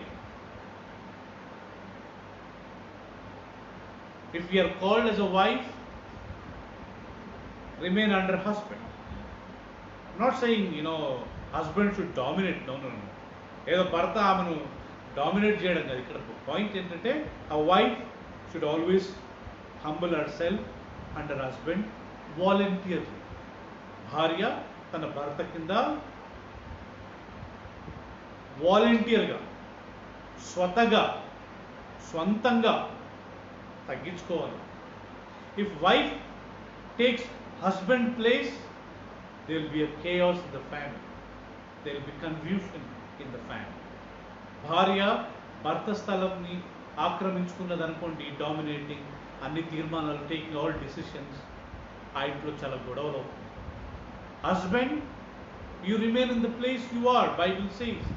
A: If we are called as a wife, remain under husband. I'm not saying husband should dominate. No. ఏదో భర్త ఆమెను డామినేట్ చేయడం కాదు. ఇక్కడ పాయింట్ ఏంటంటే a wife should always humble herself under husband voluntarily. భార్య తన భర్త కింద వాలంటీర్గా స్వంతంగా తగ్గించుకోవాలి. If wife takes husband place, there will be a chaos in the family. There will be confusion in the family. భార్య భర్త స్థలంని ఆక్రమించుకున్నదనుకోండి, డామినేటింగ్, అన్ని తీర్మానాలు, టేకింగ్ ఆల్ డిసిషన్స్, ఆ ఇంట్లో చాలా గొడవలు అవుతుంది. Husband, you remain in the place you are. Bible says,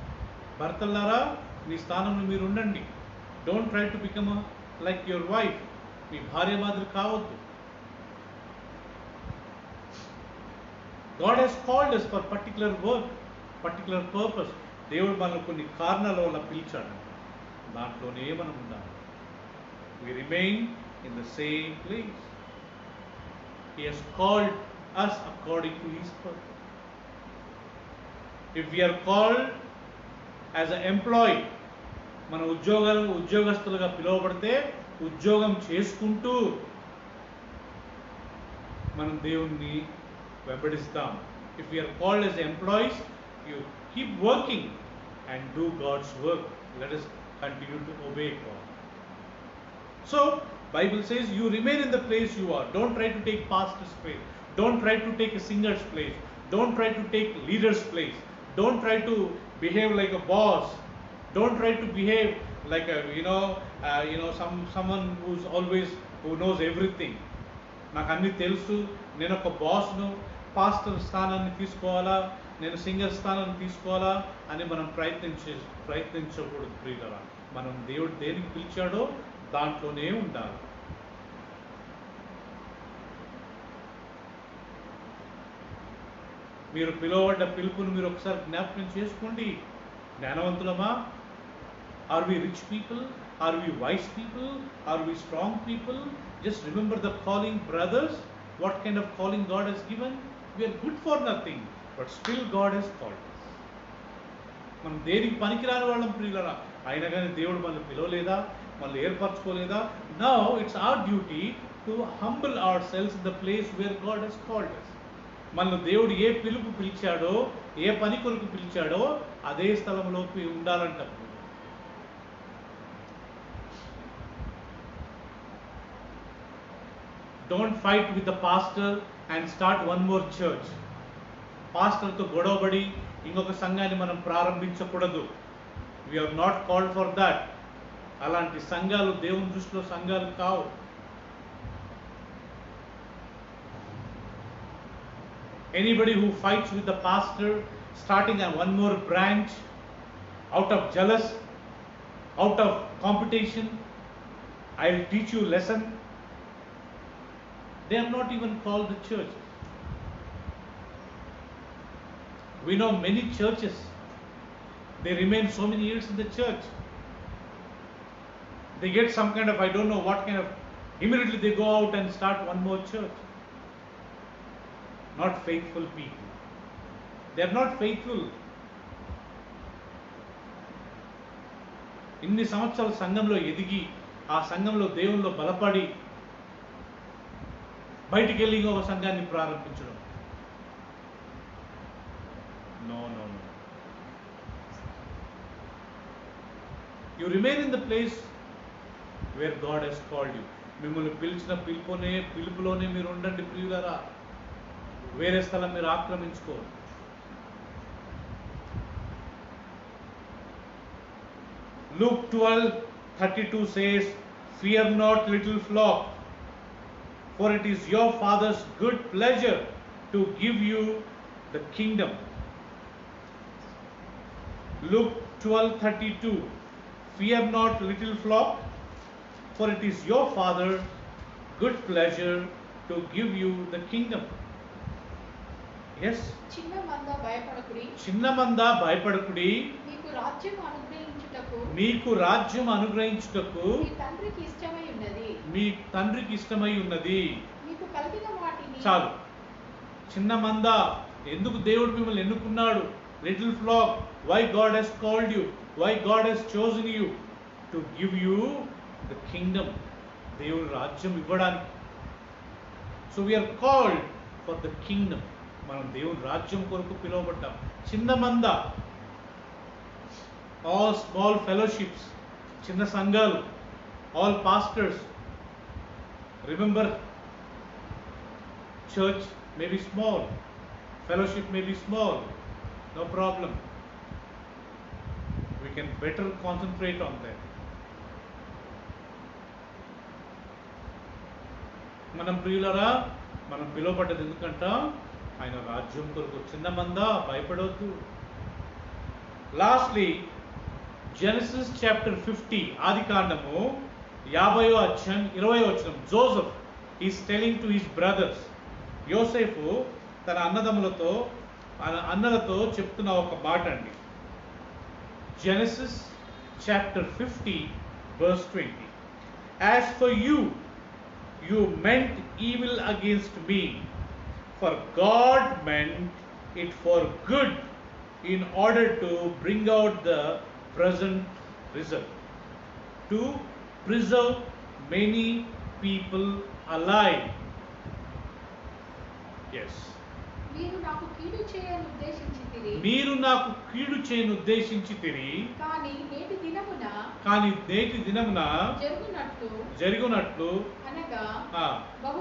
A: భర్తలారా మీ స్థానంలో మీరు ఉండండి. Don't try to become like your wife. మీ భార్య మాదిరి కావద్దు. God has called us for particular work, particular purpose. దేవుడు మనల్ని కొన్ని కారణాల వల్ల పిలిచాడు. దాంట్లోనే మనం ఉండాలి. We remain in the same place. He has called us according to His purpose. If we are called as an employee, మన ఉద్యోగస్తులుగా పిలువబడితే ఉద్యోగం చేసుకుంటూ మనం దేవుణ్ణి వెంబడిస్తాం. If we are called as employees, you keep working and do God's work. Let us continue to obey God. So Bible says you remain in the place you are. Don't try to take pastor's place. Don't try to take a singer's place. Don't try to take leader's place. Don't try to behave like a boss. Don't try to behave like a someone who knows everything. నాకు అన్ని తెలుసు, నేను ఒక బాస్ను, pastor స్థానాన్ని తీసుకోవాలా, నేను singer స్థానాన్ని తీసుకోవాలా అని మనం ప్రయత్నించకూడదు ప్రియులారా. మనం దేవుడు దేనికి పిలిచాడో దాంట్లోనే ఉండాలి. మీరు పిలువబడ్డ పిలుపును మీరు ఒకసారి జ్ఞాపకం చేసుకోండి. జ్ఞానవంతులమా? Are we rich people? Are we wise people? Are we strong people? Just remember the calling, brothers. What kind of calling God has given? We are good for nothing, but still God has called us. మనం దేనికి పనికిరాని వాళ్ళం ప్రియులారా. అయినా కానీ దేవుడు మనల్ని పిలవలేదా, మనల్ని ఏర్పరచుకోలేదా? Now it's our duty to humble ourselves in the place where God has called us. మనల్ని దేవుడు ఏ పిలుపు పిలిచాడో, ఏ పని కొరకు పిలిచాడో అదే స్థలంలోకి ఉండాలంట. Don't fight with the pastor and start one more church. పాస్టర్తో గొడవబడి ఇంకొక సంఘాన్ని మనం ప్రారంభించకూడదు. We are not called for that. అలాంటి సంఘాలు దేవుని దృష్టిలో సంఘాలు కావు. Anybody who fights with the pastor, starting a one more branch out of jealous, out of competition, I'll teach you lesson. They are not even called the church. We know many churches, they remain so many years in the church. They get some kind of, I don't know what kind of, immediately they go out and start one more church. Not faithful people. They are not faithful. ఇన్ని సంవత్సరాలు సంఘంలో ఎదిగి ఆ సంఘంలో దేవుల్లో బలపడి బయటికి వెళ్ళి ఒక సంఘాన్ని ప్రారంభించడం. No no no. You remain in the place where God has called you. మిమ్మల్ని పిలిచిన పిలుపులోనే మీరు ఉండండి ప్రియులారా. వేరే స్థలం మీరు ఆక్రమించుకోరు. Luke 12:32 says, "Fear not, little flock, for it is your Father's good pleasure to give you the kingdom." Luke 12:32, "Fear not, little flock, for it is your Father's good pleasure to give you the kingdom." Yes.
B: చిన్న మంద భయపడకుడి,
A: చిన్న మంద భయపడకుడి,
B: మీకు రాజ్యం అనుగ్రహించుటకు
A: మీకు రాజ్యం అనుగ్రహించుటకు
B: మీ తండ్రికి ఇష్టమై ఉన్నది.
A: మీ తండ్రికి ఇష్టమై ఉన్నది.
B: మీకు కలిగిన వాటిని
A: చాలు. చిన్న మంద, ఎందుకు దేవుడు మిమ్మల్ని ఎన్నుకున్నాడు? Little flock, why God has called you, why God has chosen you to give you the kingdom. దేవుడు రాజ్యం ఇవ్వడానికి. So we are called for the kingdom. మనం దేవుని రాజ్యం కొరకు పిలువబడ్డాం. చిన్న మంద, ఆల్ స్మాల్ ఫెలోషిప్స్, చిన్న సంఘాలు, all pastors. Remember, church may be small, fellowship may be small, no problem. We can better concentrate on that. మనం ప్రియులరా, మనం పిలువబడ్డది ఎందుకంట? ఆయన రాజ్యం కొరకు. చిన్న మంద భయపడవద్దు. లాస్ట్లీ, జెనసిస్ చాప్టర్ 50, ఆది కాండము 50వ అధ్యాయం 20వ వచనం. Joseph is telling to his brothers. యోసేపు తన అన్నలతో చెప్తున్న ఒక మాట అండి. Genesis chapter 50 verse 20. "As for you, you meant evil against me, for God meant it for good, in order to bring out the present result, to preserve many people alive." Yes.
B: మీరు నాకు కీడు చేయను ఉద్దేశించితిరి,
A: మీరు నాకు కీడు చేయను ఉద్దేశించితిరి,
B: కానీ నేటి దినమున
A: జరుగునట్లు
B: అనగా బహు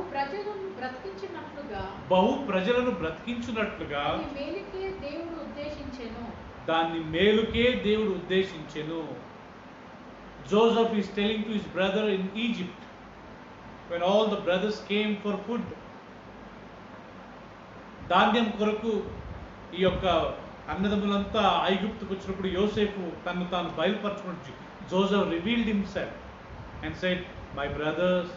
B: ప్రజలను బ్రతికించున్నట్లుగా
A: దాన్ని మేలుకే దేవుడు ఉద్దేశించెను. Joseph is telling to his brother in Egypt, when all the brothers came for food, ధాన్యం కొరకు ఈ యొక్క అన్నదమ్ములంతా ఐగుప్తుకు వచ్చినప్పుడు యోసేపు తను తాను బయలుపరచుకుంటూ Joseph revealed himself and said, "My brothers,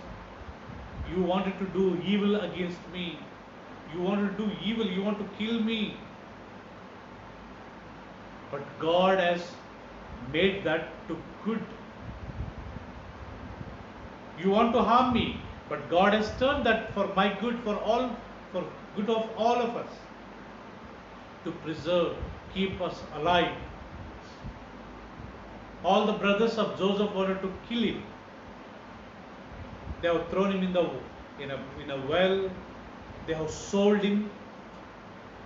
A: you wanted to do evil against me, you wanted to do evil, you want to kill me, but God has made that to good. You want to harm me, but God has turned that for my good, for good of all of us, to preserve, keep us alive." All the brothers of Joseph wanted to kill him. They have thrown him in a well. They have sold him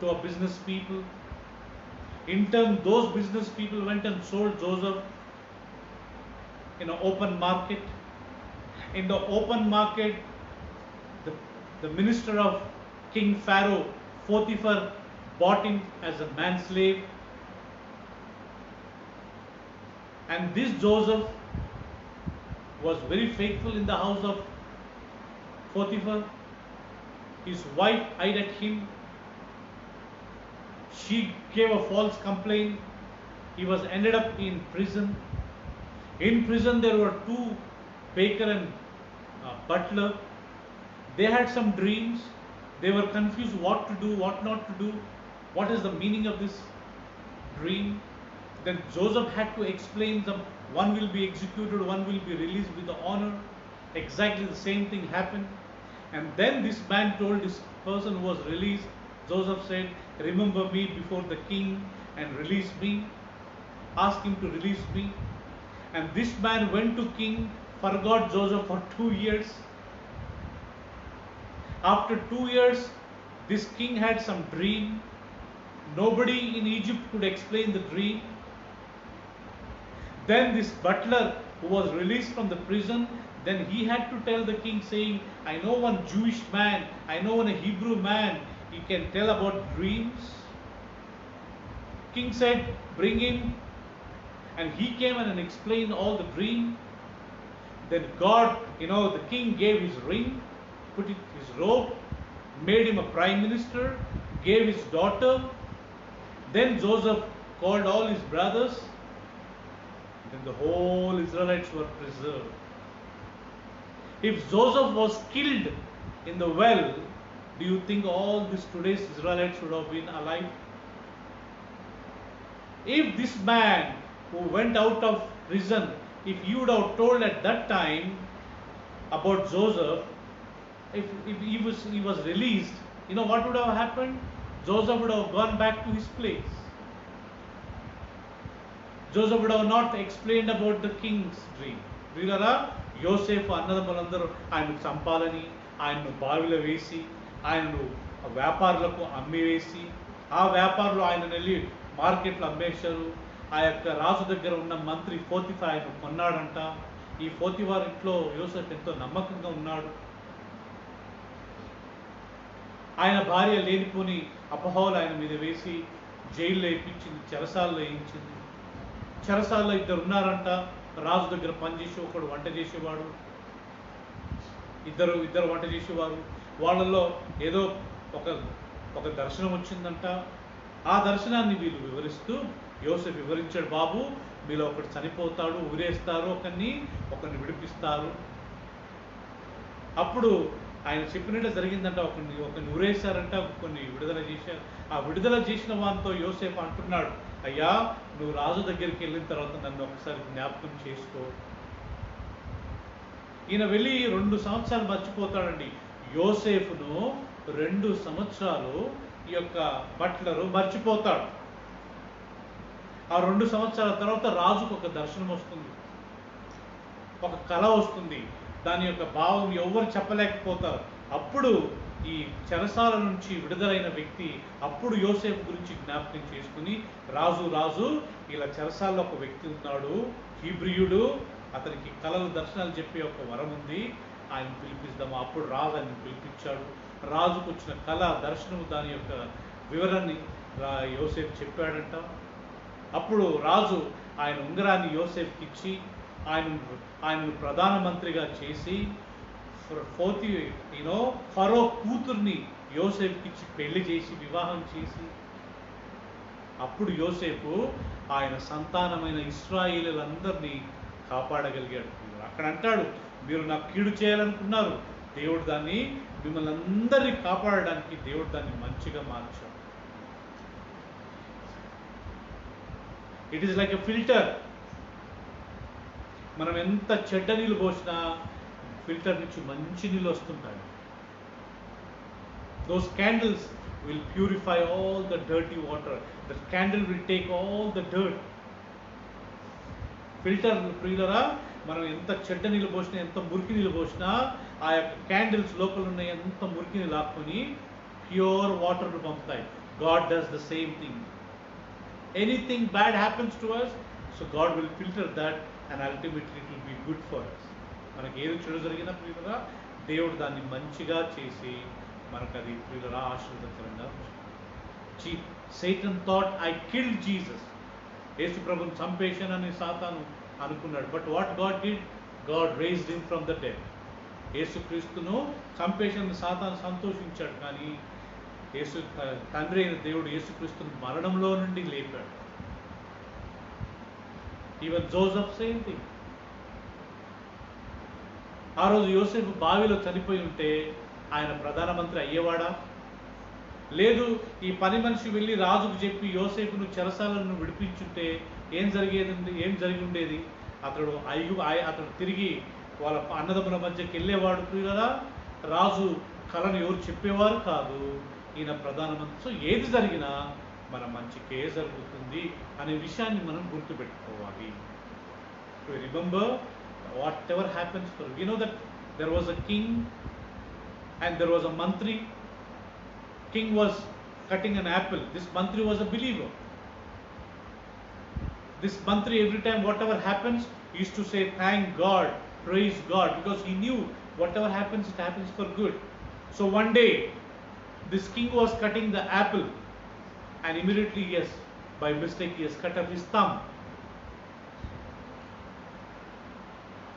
A: to a business people. In turn, those business people went and sold Joseph in an open market. In the open market, the minister of King Pharaoh, Potiphar, bought him as a manslave. And this Joseph was very faithful in the house of Potiphar. His wife eyed at him. She gave a false complaint. He was ended up in prison. In prison there were two, baker and butler. They had some dreams. They were confused what to do, what not to do. What is the meaning of this dream? Then Joseph had to explain them. One will be executed, one will be released with the honor. Exactly the same thing happened. And then this man told this person who was released, Joseph said, "Remember me before the king and release me." Ask him to release me. And this man went to king, forgot Joseph for 2 years. After 2 years, this king had some dream. Nobody in Egypt could explain the dream. Then this butler who was released from the prison, then he had to tell the king saying, I know one Jewish man, I know one Hebrew man, he can tell about dreams. King said, bring him. And he came and explained all the dream. Then God, the king gave his ring, put it his robe, made him a prime minister, gave his daughter. Then Joseph called all his brothers. Then the whole Israelites were preserved. If Joseph was killed in the well, do you think all these today's Israelites would have been alive? If this man who went out of prison, if you would have told at that time about Joseph, if he was released, what would have happened? Joseph would have gone back to his place. Joseph would have not explained about the king's dream. వీళ్ళరా యోసేఫ్ అన్నదమ్ములందరూ ఆయనను చంపాలని, ఆయన్ను బావిలో వేసి, ఆయనను వ్యాపారులకు అమ్మివేసి, ఆ వ్యాపారులు ఆయన వెళ్ళి మార్కెట్లో అమ్మేశారు. ఆ యొక్క రాజు దగ్గర ఉన్న మంత్రి పోతిఫర్ ఆయన కొన్నాడంట. ఈ పోతిఫర్ ఇంట్లో యోసేఫ్ ఎంతో నమ్మకంగా ఉన్నాడు. ఆయన భార్య లేనిపోని అపహోలు ఆయన మీద వేసి జైల్లో వేయించింది, చెరసాల్లో వేయించింది. చెరసాల్లో ఇద్దరు ఉన్నారంట, రాజు దగ్గర పనిచేసి ఒకడు వంట చేసేవాడు, ఇద్దరు వంట చేసేవారు. వాళ్ళల్లో ఏదో ఒక దర్శనం వచ్చిందంట. ఆ దర్శనాన్ని వీళ్ళు వివరిస్తూ యోసేఫ్ వివరించాడు, బాబు మీలో ఒకటి చనిపోతాడు, ఊరేస్తారు, ఒకరిని విడిపిస్తారు. అప్పుడు ఆయన చెప్పినట్టు జరిగిందంట. ఒకరిని ఊరేశారంట, కొన్ని విడుదల చేశారు. ఆ విడుదల చేసిన వారితో యోసేఫ్ అంటున్నాడు, అయ్యా నువ్వు రాజు దగ్గరికి వెళ్ళిన తర్వాత నన్ను ఒకసారి జ్ఞాపకం చేసుకో. ఈయన వెళ్ళి 2 సంవత్సరాలు మర్చిపోతాడండి. యోసేఫ్ను 2 సంవత్సరాలు ఈ యొక్క బట్లరు మర్చిపోతాడు. ఆ 2 సంవత్సరాల తర్వాత రాజుకు ఒక దర్శనం వస్తుంది, ఒక కళ వస్తుంది. దాని యొక్క భావం ఎవరు చెప్పలేకపోతారు. అప్పుడు ఈ చెరసాల నుంచి విడుదలైన వ్యక్తి అప్పుడు యోసేపు గురించి జ్ఞాపకం చేసుకుని, రాజు ఇలా చెరసాల్లో ఒక వ్యక్తి ఉన్నాడు, హీబ్రియుడు, అతనికి కళలు దర్శనాలు చెప్పే ఒక వరం ఉంది, ఆయన పిలిపిస్తాము. అప్పుడు రాజు ఆయన పిలిపించాడు. రాజుకు వచ్చిన కళ దర్శనము దాని యొక్క వివరాన్ని యోసేపు చెప్పాడంట. అప్పుడు రాజు ఆయన ఉంగరాన్ని యోసేపుకి ఇచ్చి ఆయనను ప్రధానమంత్రిగా చేసి ఫరో కూతుర్ని యోసేపుకి ఇచ్చి పెళ్లి చేసి వివాహం చేసి, అప్పుడు యోసేపు ఆయన సంతానమైన ఇశ్రాయేలీయులందరినీ కాపాడగలిగాడు. అక్కడ అంటాడు, మీరు నాకు కీడు చేయాలనుకున్నారు, దేవుడు దాన్ని మిమ్మల్ని అందరినీ కాపాడడానికి దేవుడు దాన్ని మంచిగా మార్చాడు. It is like a filter. మనం ఎంత చెడ్డ నీళ్ళు పోసినా ఫిల్టర్ నుంచి మంచి నీళ్ళు వస్తుంటాయి. Those candles will purify all the dirty water. The candle will take all the dirt. Filter ప్రియులరా, మనం ఎంత చెడ్డ నీళ్ళు పోసినా, ఎంత మురికి నీళ్ళు పోసినా, ఆ యొక్క క్యాండిల్స్ లోపల ఉన్న ఎంత మురికిని లాక్కొని ప్యూర్ వాటర్ను పంపుతాయి. God does the same thing. Anything bad happens to us, so God will filter that and ultimately it will be good for us. మనకి ఏది చెడు జరిగినా ప్రియులరా, దేవుడు దాన్ని మంచిగా చేసి మనకు అది ప్రియులరా ఆశీర్వదకరంగా. Satan thought I killed Jesus. యేసు ప్రభుని చంపేశానని సాతాను అనుకున్నాడు. But what God did? God raised him from the dead. యేసుక్రీస్తును చంపేశానని సాతాను సంతోషించాడు, కానీ తండ్రి అయిన దేవుడు యేసుక్రీస్తును మరణంలో నుండి లేపాడు. Even Joseph same thing. ఆ రోజు యోసేపు బావిలో చనిపోయి ఉంటే ఆయన ప్రధానమంత్రి అయ్యేవాడా? లేదు, ఈ పని మనిషి వెళ్ళి రాజుకు చెప్పి యోసేపును చెరసాలను విడిపించుంటే ఏం జరిగి ఉండేది? అతడు తిరిగి వాళ్ళ అన్నదమ్ముల మధ్యకి వెళ్ళేవాడు కదా. రాజు కళను ఎవరు చెప్పేవారు కాదు, ఈయన ప్రధానమంత్రి. సో ఏది జరిగినా మన మంచికే జరుగుతుంది అనే విషయాన్ని మనం గుర్తుపెట్టుకోవాలి. We remember whatever happens for. We know that there was a king and there was a mantri. King was cutting an apple. This mantri was a believer. This mantri, every time whatever happens, used to say thank God, praise God, because he knew whatever happens, it happens for good. So one day, this king was cutting the apple, and immediately, yes, by mistake, he has cut off his thumb.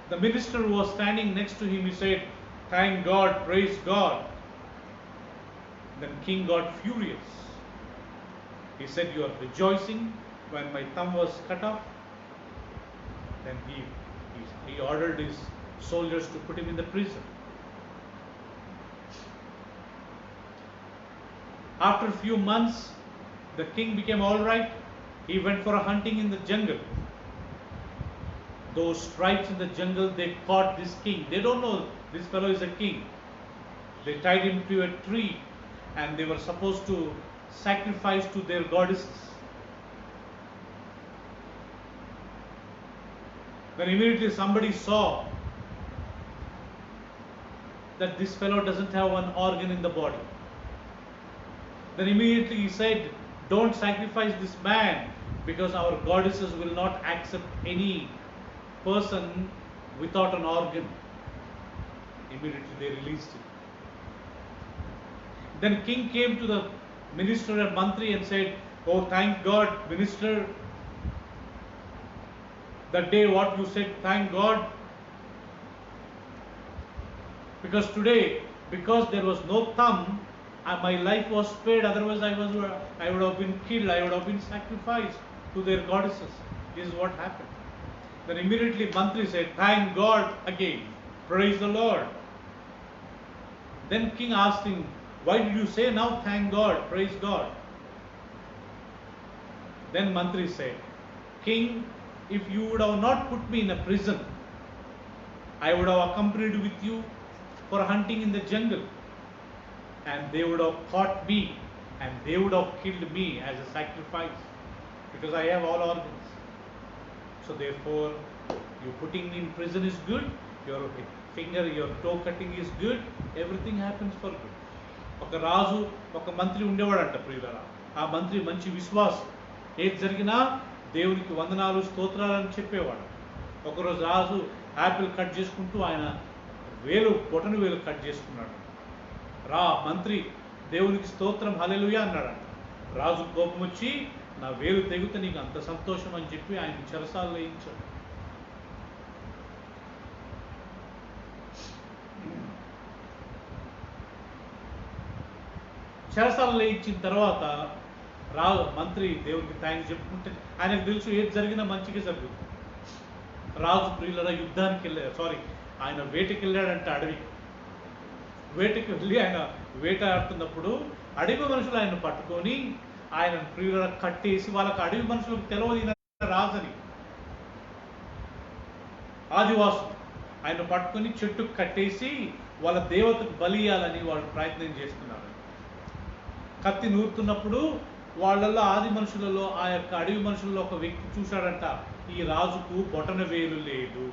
A: The minister who was standing next to him, he said, thank God, praise God. Then king got furious. He said, you are rejoicing when my thumb was cut off. Then he ordered his soldiers to put him in the prison. After a few months, the king became all right. He went for a hunting in the jungle. Those tribes in the jungle, they caught this king. They don't know this fellow is a king. They tied him to a tree and they were supposed to sacrifice to their goddesses. Then immediately somebody saw that this fellow doesn't have one organ in the body. Then immediately he said, don't sacrifice this man, because our goddesses will not accept any person without an organ. Immediately they released him. Then king came to the minister and mantri and said, oh, thank God, minister, that day what you said, thank God, because today, because there was no thumb, my life was spared. Otherwise I would have been killed, I would have been sacrificed to their goddesses. This is what happened. Then immediately mantri said, thank God again, praise the Lord. Then king asked him, why did you say now thank God, praise God? Then mantri said, king, if you would have not put me in a prison, I would have accompanied with you for hunting in the jungle, and they would have caught me and they would have killed me as a sacrifice, because I have all organs. So therefore, you putting me in prison is good, your finger, your toe cutting is good, everything happens for good. ఒక రాజు ఒక మంత్రి ఉండేవాడంట ప్రియులారా. ఆ మంత్రి మంచి విశ్వాసం, ఏది జరిగినా దేవునికి వందనాలు స్తోత్రాలని చెప్పేవాడు. ఒకరోజు రాజు యాపిల్ కట్ చేసుకుంటూ ఆయన బొటన వేలు కట్ చేసుకున్నాడు. మంత్రి దేవునికి స్తోత్రం హల్లెలూయా అన్నాడంట. రాజు కోపం వచ్చి, నా వేలు తెగితే నీకు అంత సంతోషం అని చెప్పి ఆయన చెరసాలలో వేయించాడు. చెరసాలలో వేయించిన తర్వాత మంత్రి దేవునికి థ్యాంక్స్ చెప్పుకుంటే ఆయనకు తెలుసు ఏది జరిగినా మంచిగా జరుగుతుంది. రాజు ప్రియులరా యుద్ధానికి వెళ్ళాడు, ఆయన వేటకి వెళ్ళాడంట అడవికి. వేటకి వెళ్ళి ఆయన వేటాడుతున్నప్పుడు అడవి మనుషులు ఆయన పట్టుకొని ఆయన ప్రియులరా కట్టేసి, వాళ్ళకి అడవి మనుషులకు తెలియదు రాజని, ఆదివాసులు ఆయన పట్టుకొని చెట్టుకు కట్టేసి వాళ్ళ దేవతకు బలి ఇయ్యాలని వాళ్ళు ప్రయత్నం చేస్తున్నారు. కత్తి నూరుతున్నప్పుడు వాళ్ళల్లో ఆది మనుషులలో ఆ యొక్క అడవి మనుషుల్లో ఒక వ్యక్తి చూశాడంట, ఈ రాజుకు బొటన వేలు లేదు.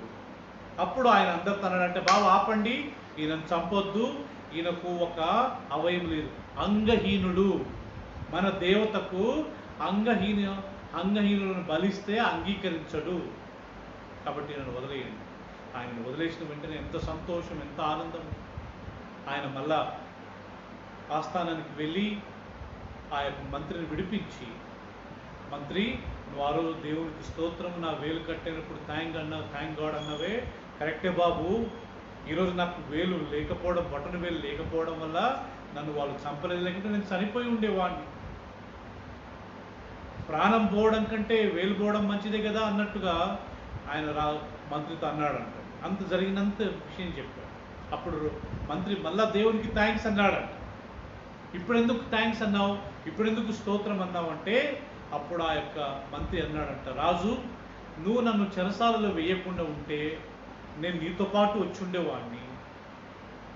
A: అప్పుడు ఆయన అందరితో అన్నాడంటే, బాబు ఆపండి, ఈయనను చంపొద్దు, ఈయనకు ఒక అవయవం లేదు, అంగహీనుడు, మన దేవతకు అంగహీనులను బలిస్తే అంగీకరించడు, కాబట్టి ఈయనను వదిలేయండి. ఆయనను వదిలేసిన వెంటనే ఎంత సంతోషం, ఎంత ఆనందం. ఆయన మళ్ళా ఆస్థానానికి వెళ్ళి ఆ యొక్క మంత్రిని విడిపించి, మంత్రి నువ్వు ఆ రోజు దేవునికి స్తోత్రం, నా వేలు కట్టినప్పుడు థ్యాంక్ గాడ్ అన్నవే కరెక్టే బాబు, ఈరోజు నాకు వేలు లేకపోవడం, బొటన వేలు లేకపోవడం వల్ల నన్ను వాళ్ళు చంపలేదు, లేకుంటే నేను చనిపోయి ఉండేవాడిని. ప్రాణం పోవడం కంటే వేలు పోవడం మంచిదే కదా అన్నట్టుగా ఆయన మంత్రితో అన్నాడంట. అంత జరిగినంత విషయం చెప్పాడు. అప్పుడు మంత్రి మళ్ళా దేవునికి థ్యాంక్స్ అన్నాడంట. ఇప్పుడెందుకు థ్యాంక్స్ అన్నావు, ఇప్పుడెందుకు స్తోత్రం అన్నావు అంటే, అప్పుడు ఆ యొక్క మంత్రి అన్నాడంట, రాజు నువ్వు నన్ను చెరసాలలో వేయకుండా ఉంటే నేను నీతో పాటు వచ్చి ఉండేవాడిని,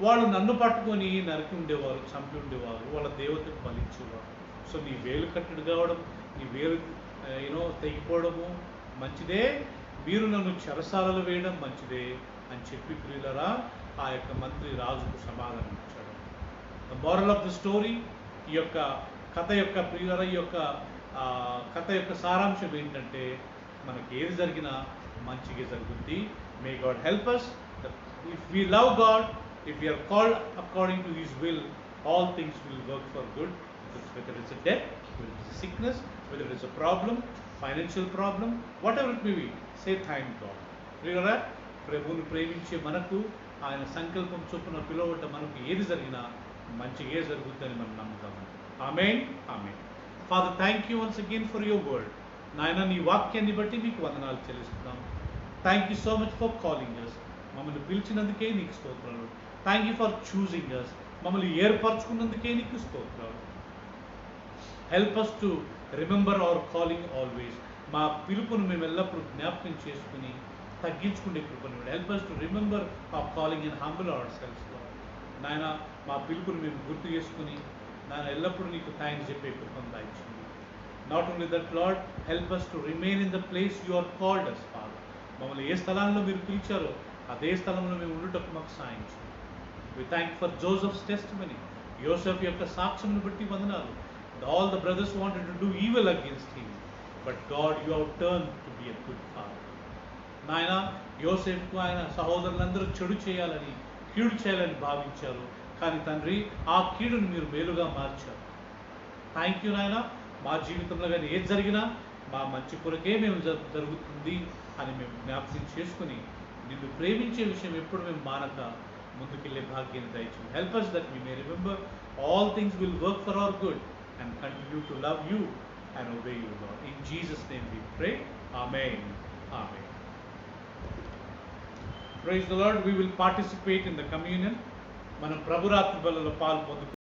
A: వాళ్ళు నన్ను పట్టుకొని నరికి ఉండేవారు, చంపి ఉండేవారు, వాళ్ళ దేవతకు బలించేవారు. సో నీ వేలు కట్టడు కావడం, నీ వేలు తెగిపోవడము మంచిదే, మీరు నన్ను చెరసాలలో వేయడం మంచిదే అని చెప్పి ప్రియులరా ఆ యొక్క మంత్రి రాజుకు సమాధానం ఇచ్చాడు. The moral of the story, ఈ యొక్క కథ యొక్క ప్రియులరా, ఈ యొక్క కథ యొక్క సారాంశం ఏంటంటే మనకి ఏది జరిగినా మంచిగా జరుగుద్ది. May God help us. If we love God, if we are called according to His will, all things will work for good. Whether it's a death, whether it's a sickness, whether it's a problem, financial problem, whatever it may be, say thank God. ప్రియులారా, ప్రభువును ప్రేమించే మనకు, ఆయన సంకల్పం చొప్పున పిలువబడ్డ మనకు ఏది జరిగినా మంచిగా జరుగుతుందని మనం నమ్ముతాము. Amen, amen. Father, thank you once again for your word. నాయన, నీ వాక్యాన్ని బట్టి మీకు వందనాలు చెల్లిస్తున్నాం. Thank you so much for calling us. మమ్మల్ని పిలిచినందుకే నీకు స్తోత్రాలు. Thank you for choosing us. మమ్మల్ని ఏర్పరచుకున్నందుకే నీకు స్తోత్రాలు. Help us to remember our calling always. మా పిలుపును మేము ఎల్లప్పుడూ జ్ఞాపకం చేసుకుని తగ్గించుకునే కృపను. Help us to remember our calling and humble our selfs. నాయన, మా పిలుపును మేము గుర్తు చేసుకుని నాయన ఎల్లప్పుడూ నీకు థ్యాంక్స్ చెప్పే కృపను దాయించింది. Not only that Lord, help us to remain in the place you are called us, father. మమ్మల్ని ఏ స్థలాల్లో మీరు పిలిచారో అదే స్థలంలో మేము ఉండుటకు మాకు సాయం చేయండి. We thank for Joseph's testimony. యోసెఫ్ యొక్క సాక్ష్యంను బట్టి వందనాలు. All the brothers wanted to do evil against him, but God you have turn to be a good father. నాయన, యోసెఫ్కు ఆయన సహోదరులందరూ చెడు చేయాలని, కీడు చేయాలని భావించారు. కానీ తండ్రి, ఆ కీడును మీరు మేలుగా మార్చారు. థ్యాంక్ యూ నాయన. మా జీవితంలో కానీ ఏది జరిగినా మా మంచి కొరకే మేము జరుగుతుంది అని మేము జ్ఞాపకం చేసుకుని నిన్ను ప్రేమించే విషయం ఎప్పుడు మేము మానక ముందుకెళ్ళే భాగ్యాన్ని దయచేయండి. Help us that we may remember all things will work for our good and continue to love you and obey you, Lord. In Jesus' name we pray. Amen. Amen. Praise the Lord. We will participate in the communion. మనం ప్రభురాత్రి బలులో పాల్పొందుకు